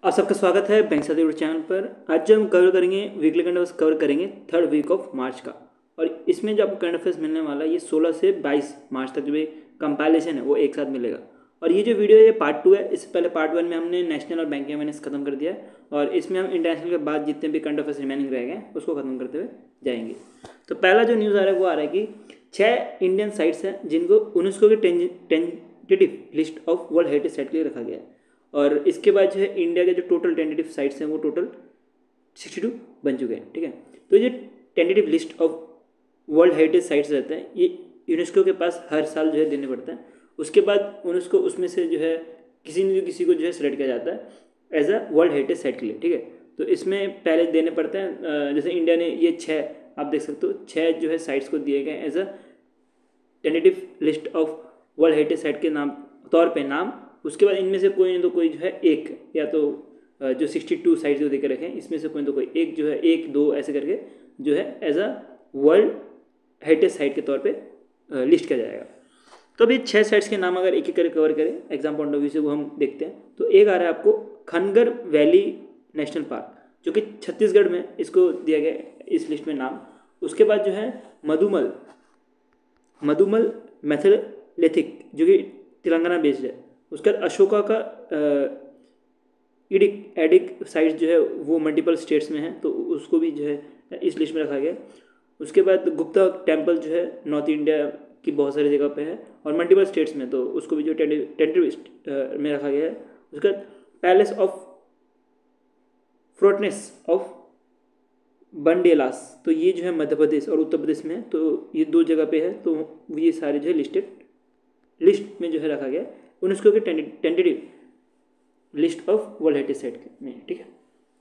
आप सबका स्वागत है बैंक साथी यूट्यूब चैनल पर। आज जो हम कवर करेंगे वीकली करंट अफेयर्स कवर करेंगे थर्ड वीक ऑफ मार्च का। और इसमें जो आपको करंट अफेयर्स मिलने वाला है ये 16 से 22 मार्च तक जो भी कंपाइलेशन है वो एक साथ मिलेगा। और ये जो वीडियो है ये पार्ट 2 है। इससे पहले पार्ट 1 में हमने नेशनल और बैंकिंग अवेयरनेस खत्म कर दिया है और इसमें हम इंटरनेशनल के बाद जितने भी करंट अफेयर्स रिमेनिंग रह गए उसको खत्म करते हुए जाएंगे। तो पहला जो न्यूज़ आ रहा है वो आ रहा है कि 6 इंडियन साइट्स हैं जिनको यूनेस्को की tentative list of world heritage site के लिए रखा गया है। और इसके बाद जो है इंडिया के जो टोटल टेंटेटिव साइट्स हैं वो टोटल 62 बन चुके हैं। ठीक है, तो ये tentative list of world heritage sites रहते हैं ये यूनेस्को के पास हर साल जो है देने पड़ते हैं। उसके बाद यूनेस्को उसमें से जो है किसी को जो है सिलेक्ट किया जाता है as a world heritage site के लिए। ठीक है, तो इसमें पहले देने पड़ते हैं। जैसे इंडिया ने ये 6 आप देख सकते हो 6 जो है साइट्स को दिए गए as a tentative list of world heritage site के नाम तौर पे नाम। उसके बाद इनमें से कोई नहीं तो कोई जो है एक या तो जो 62 साइट्स जो देकर रखे हैं इसमें से कोई नहीं तो कोई एक जो है 1-2 ऐसे करके जो है as a world heritage site के तौर पे लिस्ट किया जाएगा। तो अभी 6 साइट्स के नाम अगर एक एक करके कवर करें एग्जाम पॉइंट ऑफ व्यू से वो हम देखते हैं। तो एक आ रहा है आपको खनगर वैली नेशनल पार्क जो कि छत्तीसगढ़ में इसको दिया गया इस लिस्ट में नाम। उसके बाद जो है मधुमल मैथलेथिक जो कि तेलंगाना बेस्ड है। उसके बाद अशोका का एडिक साइट्स जो है वो मल्टीपल स्टेट्स में है तो उसको भी जो है इस लिस्ट में रखा गया। उसके बाद गुप्ता टेम्पल जो है नॉर्थ इंडिया की बहुत सारी जगह पे है और मल्टीपल स्टेट्स में तो उसको भी जो टेंटेटिव में रखा गया है। उसके बाद पैलेस ऑफ फ्रोटनेस ऑफ बंडेलास तो ये जो है मध्य प्रदेश और उत्तर प्रदेश में है तो ये 2 जगह पे है तो ये सारे जो है लिस्ट में जो है रखा गया यूनेस्को के tentative list of world heritage site में। ठीक है,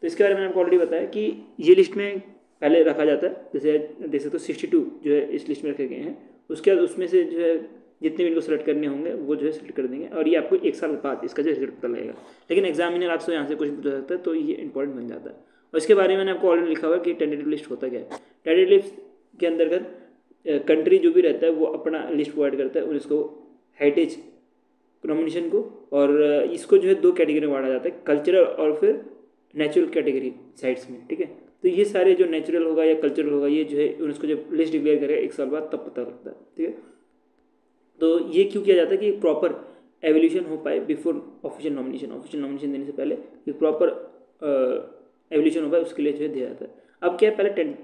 तो इसके बारे में आपको ऑलरेडी बताया कि ये लिस्ट में पहले रखा जाता है। जैसे देख सकते हो 62 जो है इस लिस्ट में रखे गए हैं। उसके बाद उसमें से जो है जितने भी इनको सेलेक्ट करने होंगे वो जो है सेलेक्ट कर देंगे और ये आपको 1 साल बाद इसका जो रिजल्ट पता लगेगा। लेकिन एग्जामिनर आपसे यहाँ से कुछ पूछ सकता है तो ये इंपॉर्टेंट बन जाता है। और इसके बारे में मैंने आपको ऑलरेडी लिखा हुआ कि टेंटेटिव लिस्ट होता क्या है। टेंटेटिव लिस्ट के अंतर्गत कंट्री जो भी रहता है वो अपना लिस्ट प्रोवाइड करता है उसको हेरिटेज नॉमिनेशन को। और इसको जो है 2 कैटेगरी में बांटा जाता है, कल्चरल और फिर नेचुरल कैटेगरी साइट्स में। ठीक है, तो ये सारे जो नेचुरल होगा या कल्चरल होगा ये जो है यूनेस्को जब लिस्ट डिक्लेयर करेगा 1 साल बाद तब पता लगता है। ठीक है, तो ये क्यों किया जाता है कि प्रॉपर एवोल्यूशन हो पाए बिफोर ऑफिशियल नॉमिनेशन देने से पहले एक प्रॉपर एवोल्यूशन हो पाए उसके लिए जो है दिया जाता है। अब क्या है, पहले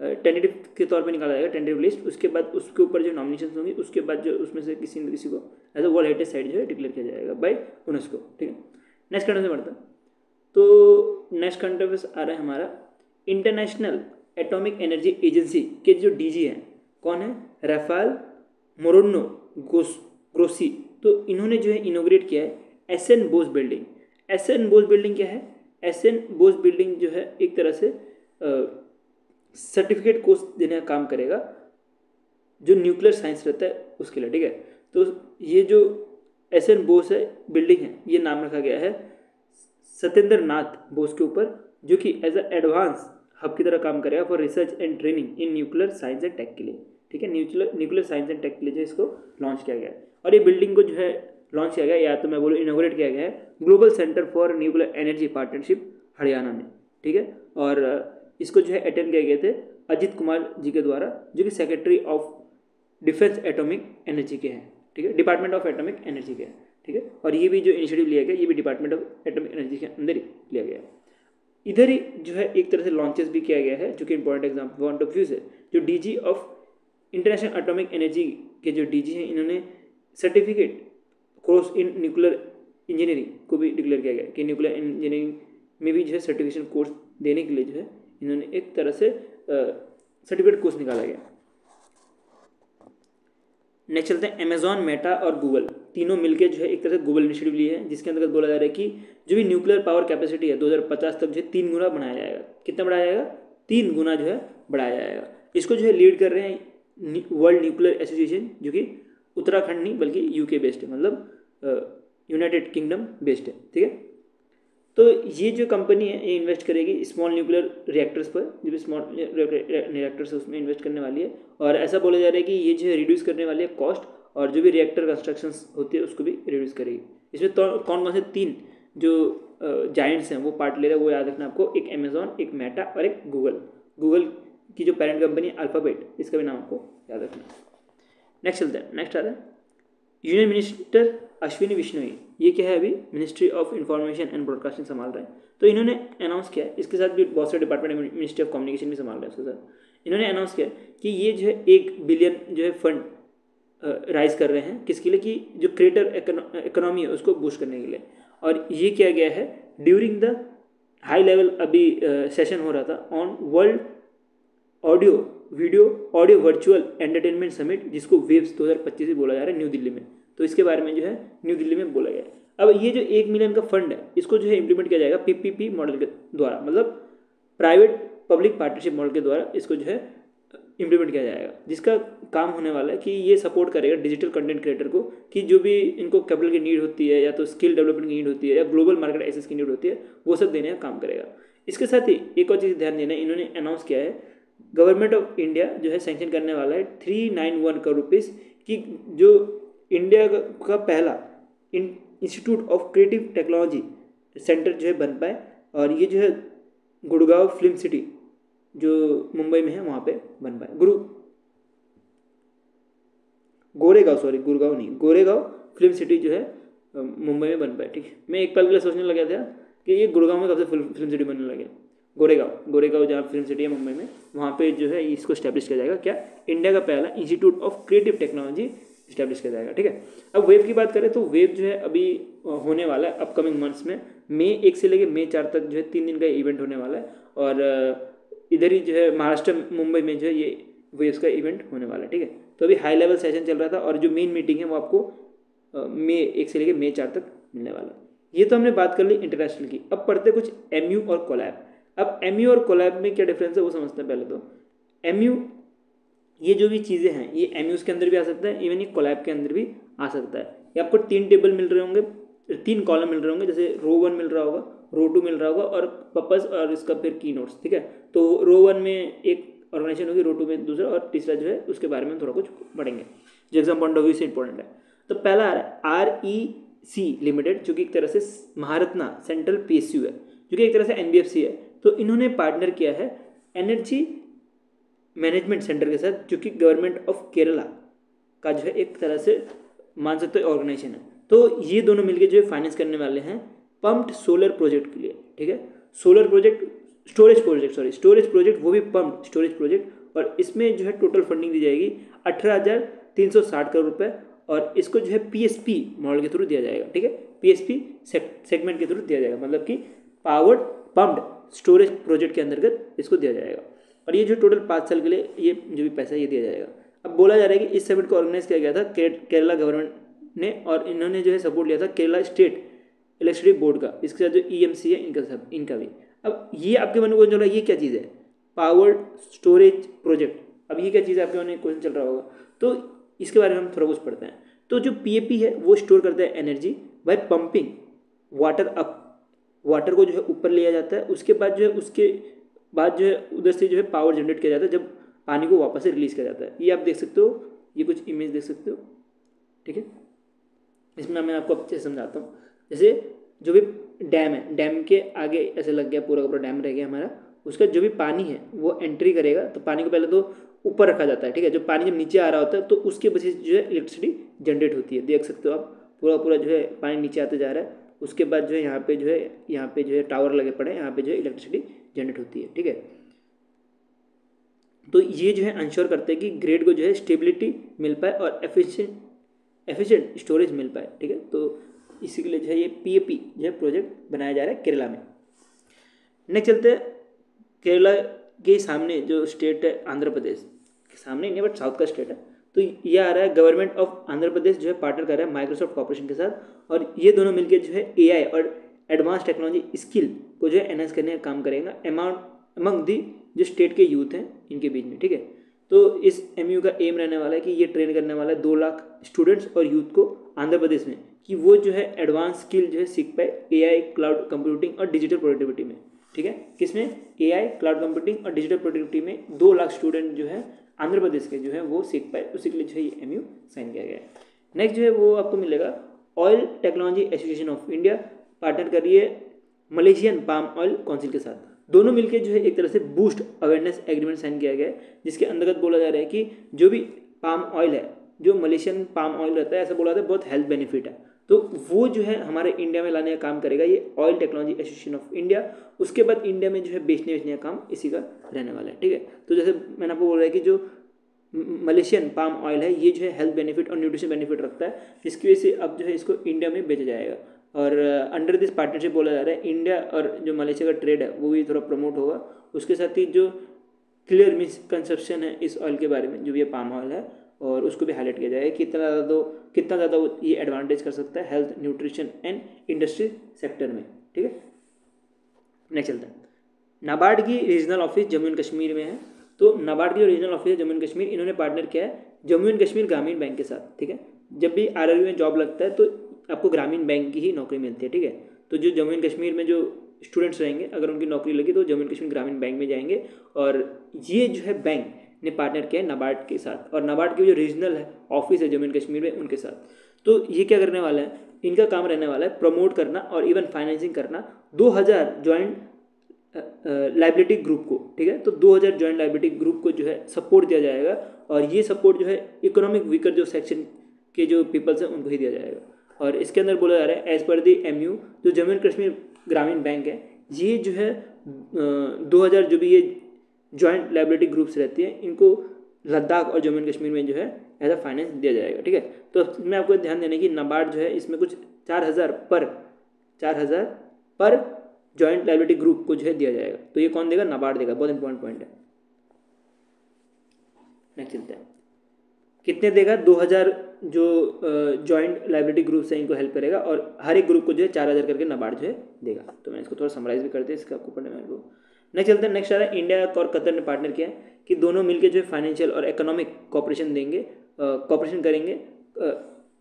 टेंटेटिव के तौर पे निकाला जाएगा टेंटेटिव लिस्ट। उसके बाद उसके ऊपर जो नॉमिनेशन होंगी उसके बाद जो उसमें से किसी न किसी को as a world heritage site जो है डिक्लेयर किया जाएगा बाय यूनेस्को। ठीक है, नेक्स्ट करंट अफेयर बढ़ता है। तो नेक्स्ट करंट अफेयर आ रहा है हमारा इंटरनेशनल एटॉमिक एनर्जी एजेंसी के जो डीजी हैं कौन है, राफेल मोरोनो ग्रोसी। तो इन्होंने जो है इनोग्रेट किया है SN Bose building. SN Bose building क्या है, एसएन बोस बिल्डिंग जो है एक तरह से सर्टिफिकेट कोर्स देने का काम करेगा जो न्यूक्लियर साइंस रहता है उसके लिए। ठीक है, तो ये जो एसएन बोस है बिल्डिंग है ये नाम रखा गया है सत्येंद्र नाथ बोस के ऊपर जो कि एज अ एडवांस हब की तरह काम करेगा for research and training in nuclear science and tech के लिए। ठीक है, न्यूक्लियर साइंस एंड टेक के लिए जो इसको लॉन्च किया गया है। और ये बिल्डिंग को जो है लॉन्च किया गया या तो मैं बोलूँ इनोग्रेट किया गया है global centre for nuclear energy partnership Haryana में। ठीक है, और इसको जो है अटेंड किए गए थे अजित कुमार जी के द्वारा जो कि secretary of defence atomic energy के हैं। ठीक है, डिपार्टमेंट ऑफ एटॉमिक एनर्जी के हैं। ठीक है, और ये भी जो इनिशिएटिव लिया गया ये भी डिपार्टमेंट ऑफ एटॉमिक एनर्जी के अंदर ही लिया गया है। इधर ही जो है एक तरह से लॉन्चेस भी किया गया है जो कि important example point of view से जो DG of international atomic energy के जो डीजी हैं इन्होंने certificate course in nuclear engineering को भी डिक्लेयर किया गया कि न्यूक्लियर इंजीनियरिंग में भी जो है सर्टिफिकेशन कोर्स देने के लिए जो है इन्होंने एक तरह से सर्टिफिकेट कोर्स निकाला गया। नेक्स्ट चलते हैं अमेजॉन, मेटा और गूगल तीनों मिलकर जो है एक तरह से गूगल इनिशिएटिव लिए हैं जिसके अंतर्गत बोला जा रहा है कि जो भी न्यूक्लियर पावर कैपेसिटी है 2050 तक जो है 3 गुना बढ़ाया जाएगा। कितना बढ़ाया जाएगा, 3 गुना जो है बढ़ाया जाएगा। इसको जो है लीड कर रहे हैं वर्ल्ड न्यूक्लियर एसोसिएशन जो कि उत्तराखंड नहीं बल्कि यूके बेस्ड है, मतलब यूनाइटेड किंगडम बेस्ड है। ठीक है, तो ये जो कंपनी है ये इन्वेस्ट करेगी स्मॉल न्यूक्लियर रिएक्टर्स पर, जो भी स्मॉल रिएक्टर्स है उसमें इन्वेस्ट करने वाली है। और ऐसा बोला जा रहा है कि ये जो है रिड्यूस करने वाली है कॉस्ट और जो भी रिएक्टर कंस्ट्रक्शंस होती है उसको भी रिड्यूस करेगी। इसमें तो कौन कौन से 3 जो जायंट्स हैं वो पार्ट ले रहे हैं, वो याद रखना आपको, एक अमेजॉन, एक मेटा और एक गूगल। गूगल की जो पेरेंट कंपनी है अल्फाबेट, इसका भी नाम आपको याद रखना। नेक्स्ट चलते हैं, नेक्स्ट आता है यूनियन मिनिस्टर अश्विनी वैष्णव। ये क्या है, अभी ministry of information and broadcasting संभाल रहे हैं। तो इन्होंने अनाउंस किया है, इसके साथ भी बहुत सारे डिपार्टमेंट, मिनिस्ट्री ऑफ कम्युनिकेशन भी संभाल रहे हैं उसके साथ। इन्होंने अनाउंस किया कि ये जो है 1 बिलियन जो है फंड राइज कर रहे हैं, किसके लिए, कि जो क्रिएटर इकोनॉमी है उसको बूस्ट करने के लिए। और ये किया गया है ड्यूरिंग द हाई लेवल, अभी सेशन हो रहा था on world audio virtual entertainment summit, जिसको वेव्स 2025 भी बोला जा रहा है न्यू दिल्ली में। तो इसके बारे में जो है न्यू दिल्ली में बोला गया है। अब ये जो 1 मिलियन का फंड है, इसको जो है इम्प्लीमेंट किया जाएगा पीपीपी मॉडल के द्वारा, मतलब प्राइवेट पब्लिक पार्टनरशिप मॉडल के द्वारा इसको जो है इम्प्लीमेंट किया जाएगा, जिसका काम होने वाला है कि ये सपोर्ट करेगा डिजिटल कंटेंट क्रिएटर को, कि जो भी इनको कैपिटल की नीड होती है, या तो स्किल डेवलपमेंट की नीड होती है, या ग्लोबल मार्केट एक्सेस की नीड होती है, वो सब देने का काम करेगा। इसके साथ ही एक और चीज़ ध्यान देना, इन्होंने अनाउंस किया है गवर्नमेंट ऑफ इंडिया जो है सैंक्शन करने वाला है 391 करोड़ रुपीज़ की, जो इंडिया का पहला institute of creative technology centre जो है बन पाए। और ये जो है गुड़गांव फिल्म सिटी जो मुंबई में है वहाँ पे बन पाए। गोरेगांव फिल्म सिटी जो है मुंबई में बन पाए। ठीक है, मैं एक पल के लिए सोचने लगा था कि ये गुड़गांव में कब से फिल्म सिटी बनने लगे। गोरेगांव जहाँ फिल्म सिटी है मुंबई में, वहाँ पे जो है इसको इस्टेब्लिश किया जाएगा, क्या, इंडिया का पहला institute of creative technology establish किया जाएगा। ठीक है, अब वेव की बात करें तो वेव जो है अभी होने वाला है अपकमिंग मंथ्स में, मई 1 से लेकर मई 4 तक जो है 3 दिन का इवेंट होने वाला है। और इधर ही जो है महाराष्ट्र मुंबई में जो है ये वेव्स का इवेंट होने वाला है। ठीक है, तो अभी हाई लेवल सेशन चल रहा था, और जो मेन मीटिंग है वो आपको मई 1 से लेकर मई 4 तक मिलने वाला है। ये तो हमने बात कर ली इंटरनेशनल की। अब पढ़ते कुछ एमयू और कोलैब। अब एमयू और कोलैब में क्या डिफरेंस है वो समझते हैं पहले तो। एमयू, ये जो भी चीज़ें हैं ये एमयूज के अंदर भी आ सकता है, इवन ये कोलैब के अंदर भी आ सकता है। ये आपको 3 टेबल मिल रहे होंगे, 3 कॉलम मिल रहे होंगे, जैसे रो 1 मिल रहा होगा, रो 2 मिल रहा होगा, और पर्पस और इसका फिर की नोट्स। ठीक है, तो रो 1 में एक ऑर्गेनाइजेशन होगी, रो 2 में दूसरा, और तीसरा जो है उसके बारे में थोड़ा कुछ पढ़ेंगे जो एग्जाम पॉइंट ऑफ व्यू से इंपॉर्टेंट है। तो पहला आ रहा है REC लिमिटेड, जो कि एक तरह से महारत्ना सेंट्रल PSU है, जो कि एक तरह से NBFC है। तो इन्होंने पार्टनर किया है एनर्जी मैनेजमेंट सेंटर के साथ, जो कि गवर्नमेंट ऑफ केरला का जो है एक तरह से मान सकते हो ऑर्गेनाइजेशन है। तो ये दोनों मिलकर जो है फाइनेंस करने वाले हैं पम्प्ड सोलर प्रोजेक्ट के लिए। ठीक है, स्टोरेज प्रोजेक्ट, वो भी पम्प्ड स्टोरेज प्रोजेक्ट। और इसमें जो है टोटल फंडिंग दी जाएगी 18,360 करोड़ रुपये, और इसको जो है PSP मॉडल के थ्रू दिया जाएगा। ठीक है, PSP सेगमेंट के थ्रू दिया जाएगा, मतलब कि पावर्ड पम्प्ड स्टोरेज प्रोजेक्ट के अंतर्गत इसको दिया जाएगा। और ये जो टोटल 5 साल के लिए ये जो भी पैसा है ये दिया जाएगा। अब बोला जा रहा है कि इस समिट को ऑर्गेनाइज किया गया था केरला गवर्नमेंट ने, और इन्होंने जो है सपोर्ट लिया था केरला स्टेट इलेक्ट्रिसिटी बोर्ड का, इसके साथ जो EMC है इनका भी। अब ये आपके मन में क्वेश्चन चल रहा है, ये क्या चीज़ है, पावर्ड स्टोरेज प्रोजेक्ट। अब ये क्या चीज़ है, आपके मन में क्वेश्चन चल रहा होगा, तो इसके बारे में हम थोड़ा कुछ पढ़ते हैं। तो जो PAP है वो स्टोर करता है energy by pumping water up, water को जो है ऊपर लिया जाता है, उसके बाद जो है उधर से जो है पावर जनरेट किया जाता है, जब पानी को वापस से रिलीज किया जाता है। ये आप देख सकते हो, ये कुछ इमेज देख सकते हो। ठीक है, इसमें मैं आपको अच्छे से समझाता हूँ। जैसे जो भी डैम है, डैम के आगे ऐसे लग गया, पूरा का पूरा डैम रह गया हमारा, उसका जो भी पानी है वो एंट्री करेगा, तो पानी को पहले तो ऊपर रखा जाता है। ठीक है, जब पानी जब नीचे आ रहा होता है तो उसके वजह से जो है इलेक्ट्रिसिटी जनरेट होती है। देख सकते हो आप, पूरा जो है पानी नीचे आते जा रहा है, उसके बाद जो है यहाँ पे जो है टावर लगे पड़े, यहाँ पे जो है इलेक्ट्रिसिटी जनरेट होती है। ठीक है, तो ये जो है इंश्योर करते हैं कि ग्रिड को जो है स्टेबिलिटी मिल पाए और एफिशिएंट स्टोरेज मिल पाए। ठीक है, तो इसी के लिए जो है ये PAP जो है प्रोजेक्ट बनाया जा रहा है केरला में। नेक्स्ट चलते हैं, केरला के सामने जो स्टेट है आंध्र प्रदेश के सामने नहीं, बट साउथ का स्टेट है। तो ये आ रहा है गवर्नमेंट ऑफ आंध्र प्रदेश जो है पार्टनर कर रहा है माइक्रोसॉफ्ट कॉर्पोरेशन के साथ, और ये दोनों मिलकर जो है AI और एडवांस टेक्नोलॉजी स्किल को जो है एनहांस करने का काम करेगा अमंग दी जो स्टेट के यूथ हैं इनके बीच में। ठीक है, तो इस MU का एम रहने वाला है कि ये ट्रेन करने वाला है 2 लाख स्टूडेंट्स और यूथ को आंध्र प्रदेश में, कि वो जो है एडवांस स्किल जो है सीख पाए AI, क्लाउड कंप्यूटिंग और डिजिटल प्रोडक्टिविटी में। ठीक है, किसमें, AI, क्लाउड कंप्यूटिंग और डिजिटल प्रोडक्टिविटी में 2 लाख स्टूडेंट जो है आंध्र प्रदेश के जो है वो सीख पाए, उसी के लिए जो है ये MU साइन किया गया है। नेक्स्ट जो है वो आपको मिलेगा oil technology association of India, partner कर रही है मलेशियन पाम ऑयल काउंसिल के साथ। दोनों मिलकर जो है एक तरह से बूस्ट अवेयरनेस एग्रीमेंट साइन किया गया है, जिसके अंतर्गत बोला जा रहा है कि जो भी पाम ऑयल है, जो मलेशियन पाम ऑयल रहता है, ऐसा बोला जाता है बहुत हेल्थ बेनिफिट है, तो वो जो है हमारे इंडिया में लाने का काम करेगा ये oil technology association of India. उसके बाद इंडिया में जो है बेचने का काम इसी का रहने वाला है, ठीक है। तो जैसे मैंने आपको बोल रहा है कि जो मलेशियन पाम ऑयल है ये जो है हेल्थ बेनिफिट और न्यूट्रिशन बेनिफिट रखता है, जिसकी वजह से अब जो है इसको इंडिया में बेचा जाएगा। और अंडर दिस पार्टनरशिप बोला जा रहा है इंडिया और जो मलेशिया का ट्रेड है वो भी थोड़ा प्रमोट होगा। उसके साथ ही जो क्लियर मिसकंसेप्शन है इस ऑयल के बारे में, जो भी ये पाम ऑयल है, और उसको भी हाईलाइट किया जाएगा कितना ज़्यादा वो ये एडवांटेज कर सकता है health, nutrition and industry sector में, ठीक है। नेक्स्ट चलता है, नाबार्ड की regional office Jammu and Kashmir में है। तो नाबार्ड की जो रीजनल ऑफिस है जम्मू एंड कश्मीर, इन्होंने पार्टनर किया है जम्मू एंड कश्मीर ग्रामीण बैंक के साथ, ठीक है। जब भी आरआरबी में जॉब लगता है तो आपको ग्रामीण बैंक की ही नौकरी मिलती है, ठीक है। तो जो जम्मू एंड कश्मीर में जो स्टूडेंट्स रहेंगे, अगर उनकी नौकरी लगी तो जम्मू एंड कश्मीर ग्रामीण बैंक में जाएंगे। और ये जो है बैंक ने पार्टनर किया है नाबार्ड के साथ, और नाबार्ड की जो रीजनल है ऑफिस है जम्मू एंड कश्मीर में उनके साथ। तो ये क्या करने वाला है, इनका काम रहने वाला है प्रमोट करना और इवन फाइनेंसिंग करना 2000 ज्वाइंट लाइबिलिटी ग्रुप को, ठीक है। तो 2000 ज्वाइंट लाइबिलिटी ग्रुप को जो है सपोर्ट दिया जाएगा, और ये सपोर्ट जो है इकोनॉमिक वीकर जो सेक्शन के जो पीपल्स हैं उनको ही दिया जाएगा। और इसके अंदर बोला जा रहा है एज पर दी MU जो जम्मू एंड कश्मीर ग्रामीण बैंक है, ये जो है 2000 जो भी ये ज्वाइंट लाइबिलिटी ग्रुप्स रहती हैं इनको लद्दाख और जम्मू एंड कश्मीर में जो है एज अ फाइनेंस दिया जाएगा, ठीक है। तो इसमें आपको ध्यान देने की नाबार्ड जो है इसमें कुछ 4000 पर ज्वाइंट लाइबिलिटी ग्रुप को जो है दिया जाएगा। तो ये कौन देगा, नाबार्ड देगा, बहुत इंपॉर्टेंट पॉइंट है। नेक्स्ट चलते हैं, कितने देगा, 2000 जो ज्वाइंट लाइबिलिटी ग्रुप्स हैं इनको हेल्प करेगा, और हर एक ग्रुप को जो है 4000 करके नाबार्ड जो है देगा। तो मैंने इसको थोड़ा समराइज भी कर दिया, इसका आपको पढ़ने में। नेक्स्ट चलते हैं, नेक्स्ट आ रहा है इंडिया और कतर ने पार्टनर किया है कि दोनों मिलकर जो है फाइनेंशियल और इकोनॉमिक कॉपरेशन देंगे, कॉपरेशन करेंगे,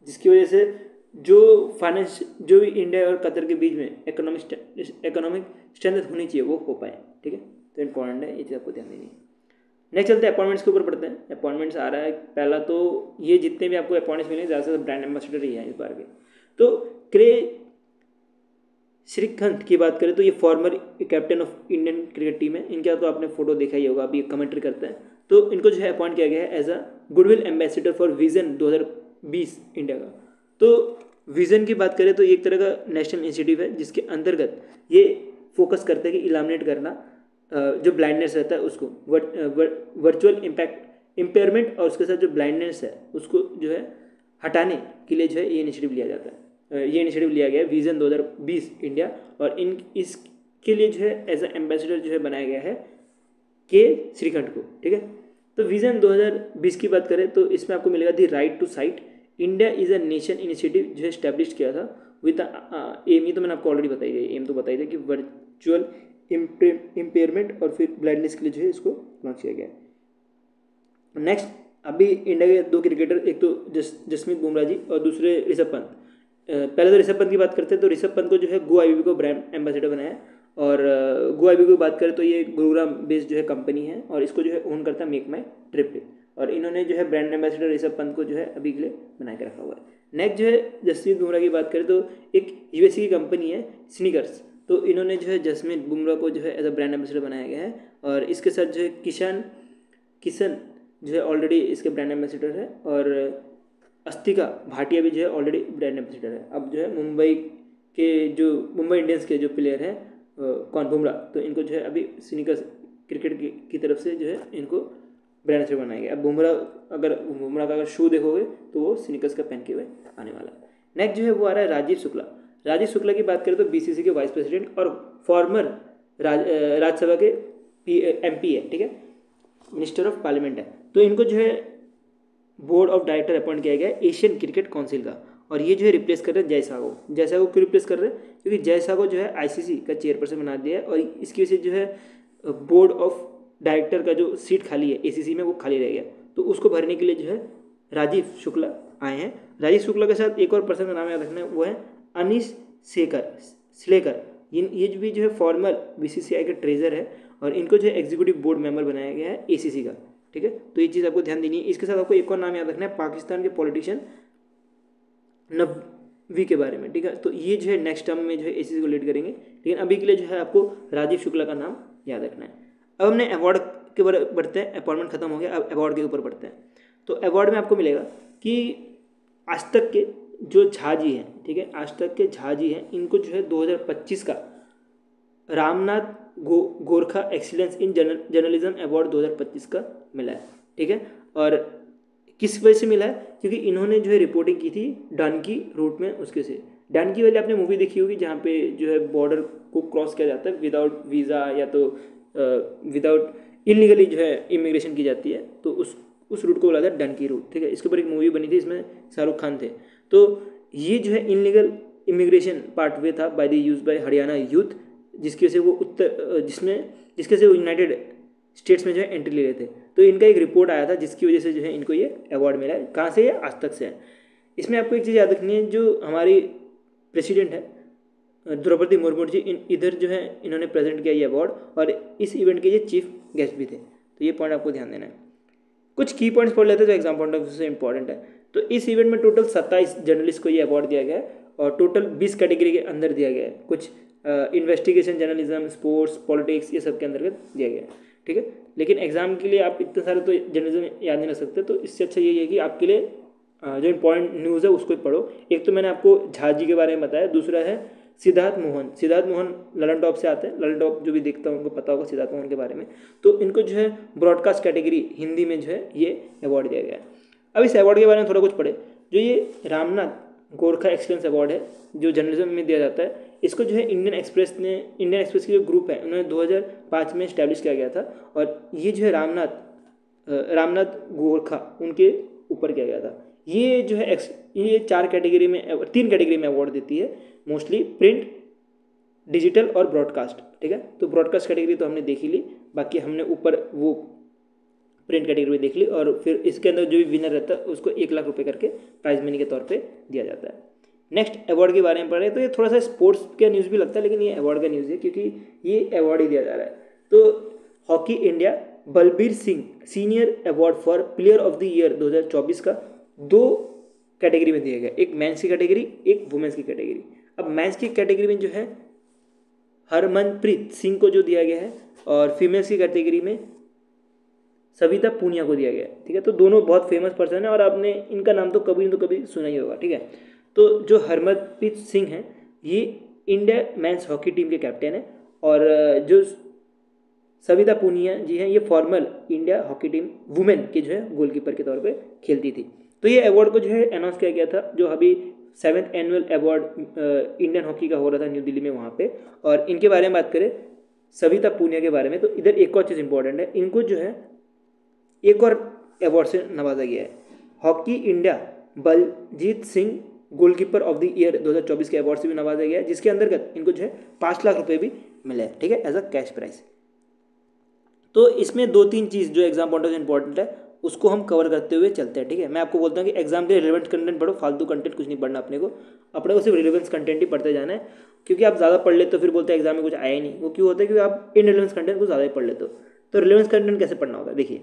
जिसकी वजह से जो फाइनेंस जो भी इंडिया और कतर के बीच में इकोनॉमिक स्ट्रेंथ होनी चाहिए वो हो पाए, ठीक है। तो इंपॉर्टेंट है, ये चीज़ आपको ध्यान देनी है। नेक्स्ट चलते हैं अपॉइंटमेंट्स के ऊपर पढ़ते हैं। अपॉइंटमेंट्स आ रहा है पहला, तो ये जितने भी आपको अपॉइंटमेंट्स मिले ज़्यादा से ब्रांड एम्बेसडर ही हैं इस बार के। तो क्रे श्रीकांत की बात करें तो ये former captain of Indian cricket team है, इनका तो आपने फोटो देखा ही होगा, अभी कमेंट्री करते हैं। तो इनको जो है अपॉइंट किया गया है as a goodwill ambassador for vision 2020 India का। तो विजन की बात करें तो एक तरह का नेशनल इनिशिएटिव है जिसके अंतर्गत ये फोकस करता है कि इलामिनेट करना जो ब्लाइंडनेस रहता है उसको, वर्चुअल इम्पेयरमेंट और उसके साथ जो ब्लाइंडनेस है उसको जो है हटाने के लिए जो है ये इनिशिएटिव लिया जाता है। ये इनिशिएटिव लिया गया है विजन 2020 इंडिया, और इसके लिए जो है एज ए एम्बेसडर जो है बनाया गया है के श्रीकांत को, ठीक है। तो विजन 2020 की बात करें तो इसमें आपको मिलेगा the right to sight India is a nation initiative जो है स्टैब्लिश किया था विद एम, ये तो मैंने आपको ऑलरेडी बताई है, एम तो बताई थी कि वर्चुअल इम्पेयरमेंट और फिर ब्लाइंडनेस के लिए जो है इसको लॉन्च किया गया है। नेक्स्ट, अभी इंडिया के 2 क्रिकेटर, एक तो जसप्रीत बुमराह जी और दूसरे ऋषभ पंत। पहले तो ऋषभ पंत की बात करते हैं, तो ऋषभ पंत को जो है गो IBB को ब्रांड एम्बेसडर बनाया, और गो IBB की बात करें तो ये गुरुग्राम बेस्ड जो है कंपनी है, और इसको जो है ओन करता है मेक माई ट्रिप, और इन्होंने जो है ब्रांड एम्बेसडर ऋषभ पंत को जो है अभी के लिए बना के रखा हुआ है। नेक्स्ट जो है जसप्रीत बुमराह की बात करें तो एक USA की कंपनी है स्नीकर्स, तो इन्होंने जो है जसप्रीत बुमराह को जो है एज अ ब्रांड एम्बेसडर बनाया गया है, और इसके साथ जो है किशन जो है ऑलरेडी इसके ब्रांड एम्बेसडर है, और अस्तिका भाटिया भी जो है ऑलरेडी ब्रांड एम्बेसडर है। अब जो है मुंबई इंडियंस के जो प्लेयर हैं कौन, बुमराह, तो इनको जो है अभी स्नीकर्स क्रिकेट की तरफ से जो है इनको ब्रांड एम्बेसडर बनाया गया। अब बुमराह का अगर शू देखोगे तो वो स्नीकर्स का पहन के हुए आने वाला है। नेक्स्ट जो है वो आ रहा है राजीव शुक्ला की बात करें तो BCCI के वाइस प्रेसिडेंट और फॉर्मर राज्यसभा के MP है, ठीक है, मिनिस्टर ऑफ पार्लियामेंट है। तो इनको जो है बोर्ड ऑफ डायरेक्टर अपॉइंट किया गया है एशियन क्रिकेट काउंसिल का, और ये जो है रिप्लेस कर रहे हैं जयसागो क्यों रिप्लेस कर रहे हैं, क्योंकि जयसागो जो है ICC का चेयरपर्सन बना दिया है, और इसकी वजह से जो है बोर्ड ऑफ डायरेक्टर का जो सीट खाली है ACC में वो खाली रह गया, तो उसको भरने के लिए जो है राजीव शुक्ला आए हैं। राजीव शुक्ला के साथ एक और पर्सन का नाम याद रखना है, वो है अनीश स्लेकर। ये जो भी जो है फॉर्मर BCCI का ट्रेजर है, और इनको जो है एग्जीक्यूटिव बोर्ड मेंबर बनाया गया है ACC का, ठीक है। तो ये चीज़ आपको ध्यान देनी है। इसके साथ आपको एक और नाम याद रखना है, पाकिस्तान के पॉलिटिशियन वी के बारे में, ठीक है। तो ये जो है नेक्स्ट टर्म में जो है इसी चीज़ को लीड करेंगे, लेकिन अभी के लिए जो है आपको राजीव शुक्ला का नाम याद रखना है। अब हमने अवार्ड के बारे बढ़ते हैं, अपॉइंटमेंट खत्म हो गया, अब अवार्ड के ऊपर बढ़ते हैं। तो अवार्ड में आपको मिलेगा कि आज तक के जो झा जी हैं, ठीक है, आज तक के झा जी हैं, इनको जो है 2025 का Ramnath Gorkha excellence in journalism award 2025 का मिला है, ठीक है। और किस वजह से मिला है? क्योंकि इन्होंने जो है रिपोर्टिंग की थी डानकी रूट में, उसके से डानकी वाले आपने मूवी देखी होगी जहाँ पे जो है बॉर्डर को क्रॉस किया जाता है विदाउट वीज़ा या तो विदाउट इलीगली जो है इमिग्रेशन की जाती है, तो उस रूट को बोला था डानकी रूट, ठीक है। इसके ऊपर एक मूवी बनी थी, इसमें शाहरुख खान थे। तो ये जो है इनलीगल इमिग्रेशन पार्ट वे था by the use by Haryana youth, जिसकी वजह से वो जिसके से वो यूनाइटेड स्टेट्स में जो है एंट्री ले रहे थे। तो इनका एक रिपोर्ट आया था जिसकी वजह से जो है इनको ये अवार्ड मिला है। कहाँ से? आज तक से है। इसमें आपको एक चीज़ याद रखनी है, जो हमारी प्रेसिडेंट है द्रौपदी मुर्मू जी, इधर जो है इन्होंने प्रेजेंट किया ये अवार्ड, और इस इवेंट के ये चीफ गेस्ट भी थे। तो ये पॉइंट आपको ध्यान देना है। कुछ की पॉइंट्स पढ़ लेते हैं जो एग्जाम पॉइंट ऑफ व्यू से इंपॉर्टेंट है। तो इस इवेंट में टोटल 27 जर्नलिस्ट को ये अवार्ड दिया गया है, और टोटल 20 कैटेगरी के अंदर दिया गया है। कुछ इन्वेस्टिगेशन जर्नलिज्म, स्पोर्ट्स, पॉलिटिक्स, ये सब के अंतर्गत दिया गया है, ठीक है। लेकिन एग्जाम के लिए आप इतने सारे तो जर्नलिज्म याद नहीं रख सकते, तो इससे अच्छा यही है कि आपके लिए जो इम्पोर्टेंट न्यूज़ है उसको पढ़ो। एक तो मैंने आपको झा जी के बारे में बताया, दूसरा है सिद्धार्थ मोहन ललन टॉप से आते हैं। ललन टॉप जो भी देखता है उनको पता होगा सिद्धार्थ मोहन के बारे में। तो इनको जो है ब्रॉडकास्ट कैटेगरी हिंदी में जो है ये अवार्ड दिया गया है। अब इस अवार्ड के बारे में थोड़ा कुछ पढ़े। जो ये रामनाथ गोरखा एक्सीलेंस अवार्ड है जो जर्नलिज्म में दिया जाता है, इसको जो है इंडियन एक्सप्रेस की जो ग्रुप है उन्होंने 2005 में इस्टेब्लिश किया गया था, और ये जो है रामनाथ गोरखा उनके ऊपर किया गया था। ये जो है ये 3 कैटेगरी में अवार्ड देती है, मोस्टली प्रिंट, डिजिटल और ब्रॉडकास्ट, ठीक है। तो ब्रॉडकास्ट कैटेगरी तो हमने देख ही ली, बाकी हमने ऊपर वो प्रिंट कैटेगरी देख ली, और फिर इसके अंदर जो भी विनर रहता है उसको 1 लाख रुपए करके प्राइज मनी के तौर पे दिया जाता है। नेक्स्ट अवार्ड के बारे में पढ़े, तो ये थोड़ा सा स्पोर्ट्स का न्यूज़ भी लगता है, लेकिन ये अवार्ड का न्यूज़ है क्योंकि ये अवार्ड ही दिया जा रहा है। तो hockey India Balbir Singh senior award for player of the year 2024 का 2 कैटेगरी में दिया गया, एक मेंस की कैटेगरी, एक वुमेन्स की कैटेगरी। अब मेंस की कैटेगरी में जो है हरमनप्रीत सिंह को जो दिया गया है, और फीमेल्स की कैटेगरी में सविता पूनिया को दिया गया है, ठीक है। तो दोनों बहुत फेमस पर्सन है, और आपने इनका नाम तो कभी न तो कभी सुना ही होगा, ठीक है। तो जो हरमनप्रीत सिंह हैं ये इंडिया मेंस हॉकी टीम के कैप्टन है, और जो सविता पूनिया जी हैं ये formal India hockey team women के जो है गोलकीपर के तौर पे खेलती थी। तो ये अवार्ड को जो है अनाउंस किया गया था, जो अभी 7th annual award Indian hockey का हो रहा था न्यू दिल्ली में वहाँ पे। और इनके बारे में बात करें सविता पूनिया के बारे में, तो इधर एक और चीज़ इंपॉर्टेंट है, इनको जो है एक और अवार्ड से नवाजा गया है। Hockey India Baljit Singh goalkeeper of the year 2024 के अवार्ड से भी नवाजा गया है, जिसके अंतर्गत इनको जो है 5 लाख रुपए भी मिले हैं, ठीक है, एज अ कैश प्राइज। तो इसमें 2-3 चीज़ जो एग्जाम पॉइंट ऑफ इंपॉर्टेंट है उसको हम कवर करते हुए चलते हैं, ठीक है। मैं आपको बोलता हूँ कि एग्जाम के रिलेवेंट कंटेंट पढ़ो, फालतू कंटेंट कुछ नहीं पढ़ना अपने को सिर्फ रिलेवेंस कंटेंट ही पढ़ते जाना है। क्योंकि आप ज़्यादा पढ़ लेते तो फिर बोलते हैं एग्जाम में कुछ आया ही नहीं। वो क्यों होता है? क्योंकि आप इनरिलेवेंस कंटेंट को ज़्यादा ही पढ़ लेते हो। तो रिलेवेंस कंटेंट कैसे पढ़ना होगा, देखिए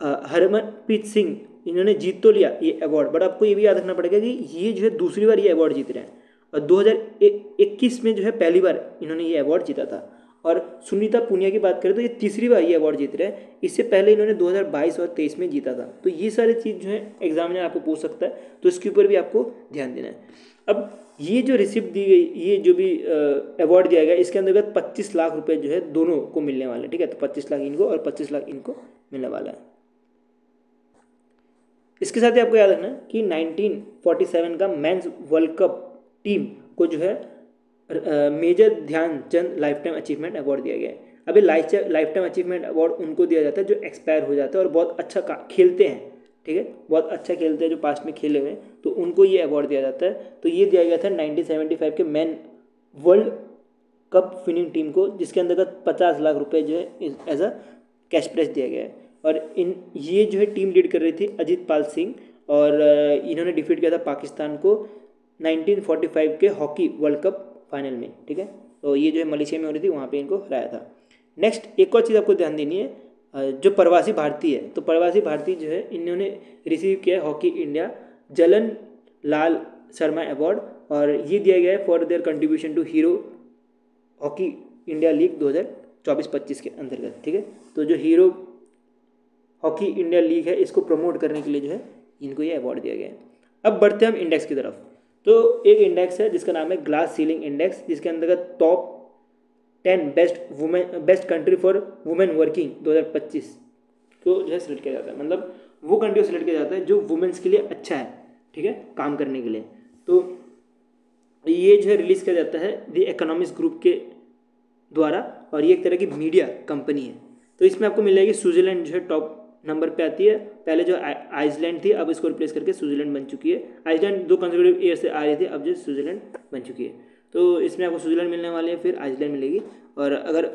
हरमनप्रीत सिंह इन्होंने जीत तो लिया ये अवार्ड, बट आपको ये भी याद रखना पड़ेगा कि ये जो है दूसरी बार ये अवार्ड जीत रहे हैं, और 2021 में जो है पहली बार इन्होंने ये अवार्ड जीता था। और सुनीता पूनिया की बात करें तो ये तीसरी बार ये अवार्ड जीत रहे हैं, इससे पहले इन्होंने 2022 और 23 में जीता था। तो ये सारी चीज़ जो है एग्जामिनर आपको पूछ सकता है, तो इसके ऊपर भी आपको ध्यान देना है। अब ये जो रिसिप्ट दी गई, ये जो भी अवार्ड दिया गया, इसके अंतर्गत 25 लाख रुपए जो है दोनों को मिलने वाले हैं, ठीक है। तो 25 लाख इनको और 25 लाख इनको मिलने वाला है। इसके साथ ही आपको याद रखना कि 1947 का मेंस वर्ल्ड कप टीम को जो है major Dhyan Chand lifetime achievement award दिया गया है। अभी लाइफ टाइम अचीवमेंट अवार्ड उनको दिया जाता है जो एक्सपायर हो जाता है और बहुत अच्छा खेलते हैं, ठीक है, बहुत अच्छा खेलते हैं, जो पास्ट में खेले हुए हैं, तो उनको ये अवार्ड दिया जाता है। तो ये दिया गया था 1975 के man world cup winning team को, जिसके अंतर्गत 50 लाख रुपए जो है एज अ कैश प्राइज दिया गया है। और ये जो है टीम लीड कर रही थी अजीत पाल सिंह, और इन्होंने डिफीट किया था पाकिस्तान को 1945 के हॉकी वर्ल्ड कप फाइनल में, ठीक है। तो ये जो है मलेशिया में हो रही थी, वहाँ पे इनको हराया था। नेक्स्ट एक और चीज़ आपको ध्यान देनी है, जो प्रवासी भारतीय है, तो प्रवासी भारतीय जो है इन्होंने रिसीव किया है हॉकी इंडिया जलन लाल शर्मा अवार्ड, और ये दिया गया है for their contribution to Hero Hockey India League 2024-25 के अंतर्गत। ठीक है, तो जो हीरो हॉकी इंडिया लीग है इसको प्रमोट करने के लिए जो है इनको ये अवार्ड दिया गया है। अब बढ़ते हैं हम इंडेक्स की तरफ। तो एक इंडेक्स है जिसका नाम है ग्लास सीलिंग इंडेक्स, जिसके अंतर्गत top 10 best country for women working 2025 को जो है सिलेक्ट किया जाता है। मतलब वो कंट्री को सिलेक्ट किया जाता है जो वुमेन्स के लिए अच्छा है, ठीक है, काम करने के लिए। तो ये जो है रिलीज़ किया जाता है द इकोनॉमिक्स ग्रुप के द्वारा, और ये एक तरह की मीडिया कंपनी है। तो इसमें आपको मिलेगी स्विट्जरलैंड जो है टॉप नंबर पे आती है। पहले जो आइसलैंड थी, अब इसको रिप्लेस करके स्विट्जरलैंड बन चुकी है। आइसलैंड 2 कंसेक्यूटिव ईयर से आ रही थी, अब जो स्विट्जरलैंड बन चुकी है। तो इसमें आपको स्विट्जरलैंड मिलने वाले हैं, फिर आइसलैंड मिलेगी। और अगर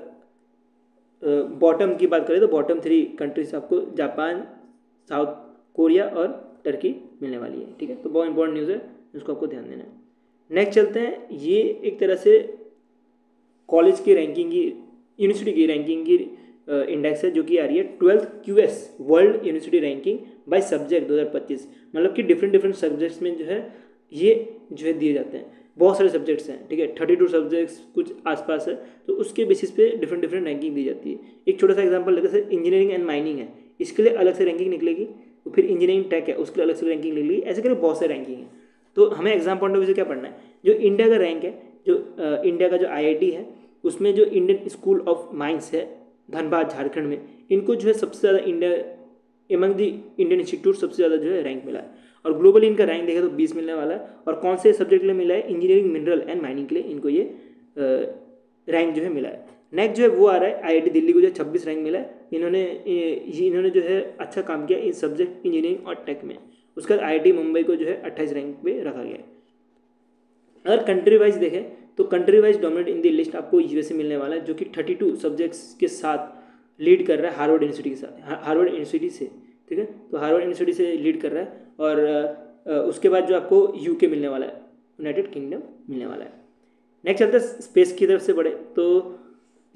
बॉटम की बात करें तो बॉटम 3 कंट्रीज आपको जापान, साउथ कोरिया और टर्की मिलने वाली है। ठीक है, तो बहुत इंपॉर्टेंट न्यूज़ है, उसको आपको ध्यान देना है। नेक्स्ट चलते हैं, ये एक तरह से कॉलेज की रैंकिंग की, यूनिवर्सिटी की रैंकिंग की इंडेक्स है, जो कि आ रही है 12th QS world university ranking by subject 2025। मतलब कि डिफरेंट सब्जेक्ट्स में जो है ये जो है दिए जाते हैं। बहुत सारे सब्जेक्ट्स हैं, ठीक है, 32 सब्जेक्ट्स कुछ आसपास है, तो उसके बेसिस पे डिफरेंट रैंकिंग दी जाती है। एक छोटा सा एग्जांपल लेते हैं, इंजीनियरिंग एंड माइनिंग है, इसके लिए अलग से रैंकिंग निकलेगी, तो फिर इंजीनियरिंग टेक है उसके लिए अलग से रैंकिंग निकलेगी, ऐसे करके बहुत सारे रैंकिंग है। तो हमें एग्जाम पॉइंट ऑफ व्यू से क्या पढ़ना है, जो इंडिया का रैंक है, जो इंडिया का जो IIT है, उसमें जो इंडियन स्कूल ऑफ माइंस है धनबाद झारखंड में, इनको जो है सबसे ज़्यादा इंडिया एमंग दी इंडियन इंस्टीट्यूट सबसे ज़्यादा जो है रैंक मिला है। और ग्लोबली इनका रैंक देखें तो 20 मिलने वाला है। और कौन से सब्जेक्ट के लिए मिला है, इंजीनियरिंग, मिनरल एंड माइनिंग के लिए इनको ये रैंक जो है मिला है। नेक्स्ट जो है वो आ रहा है IIT दिल्ली को जो 26 रैंक मिला है। इन्होंने जो है अच्छा काम किया इस सब्जेक्ट इंजीनियरिंग और टेक में। उसके बाद IIT मुंबई को जो है 28 रैंक पे रखा गया है। अगर कंट्री वाइज देखें तो country wise dominate in the list आपको USA मिलने वाला है, जो कि 32 सब्जेक्ट्स के साथ लीड कर रहा है हार्वर्ड यूनिवर्सिटी के साथ, हार्वर्ड यूनिवर्सिटी से। ठीक है, तो हार्वर्ड यूनिवर्सिटी से लीड कर रहा है। और उसके बाद जो आपको UK मिलने वाला है, यूनाइटेड किंगडम मिलने वाला है। नेक्स्ट चलते हैं स्पेस की तरफ से बढ़े तो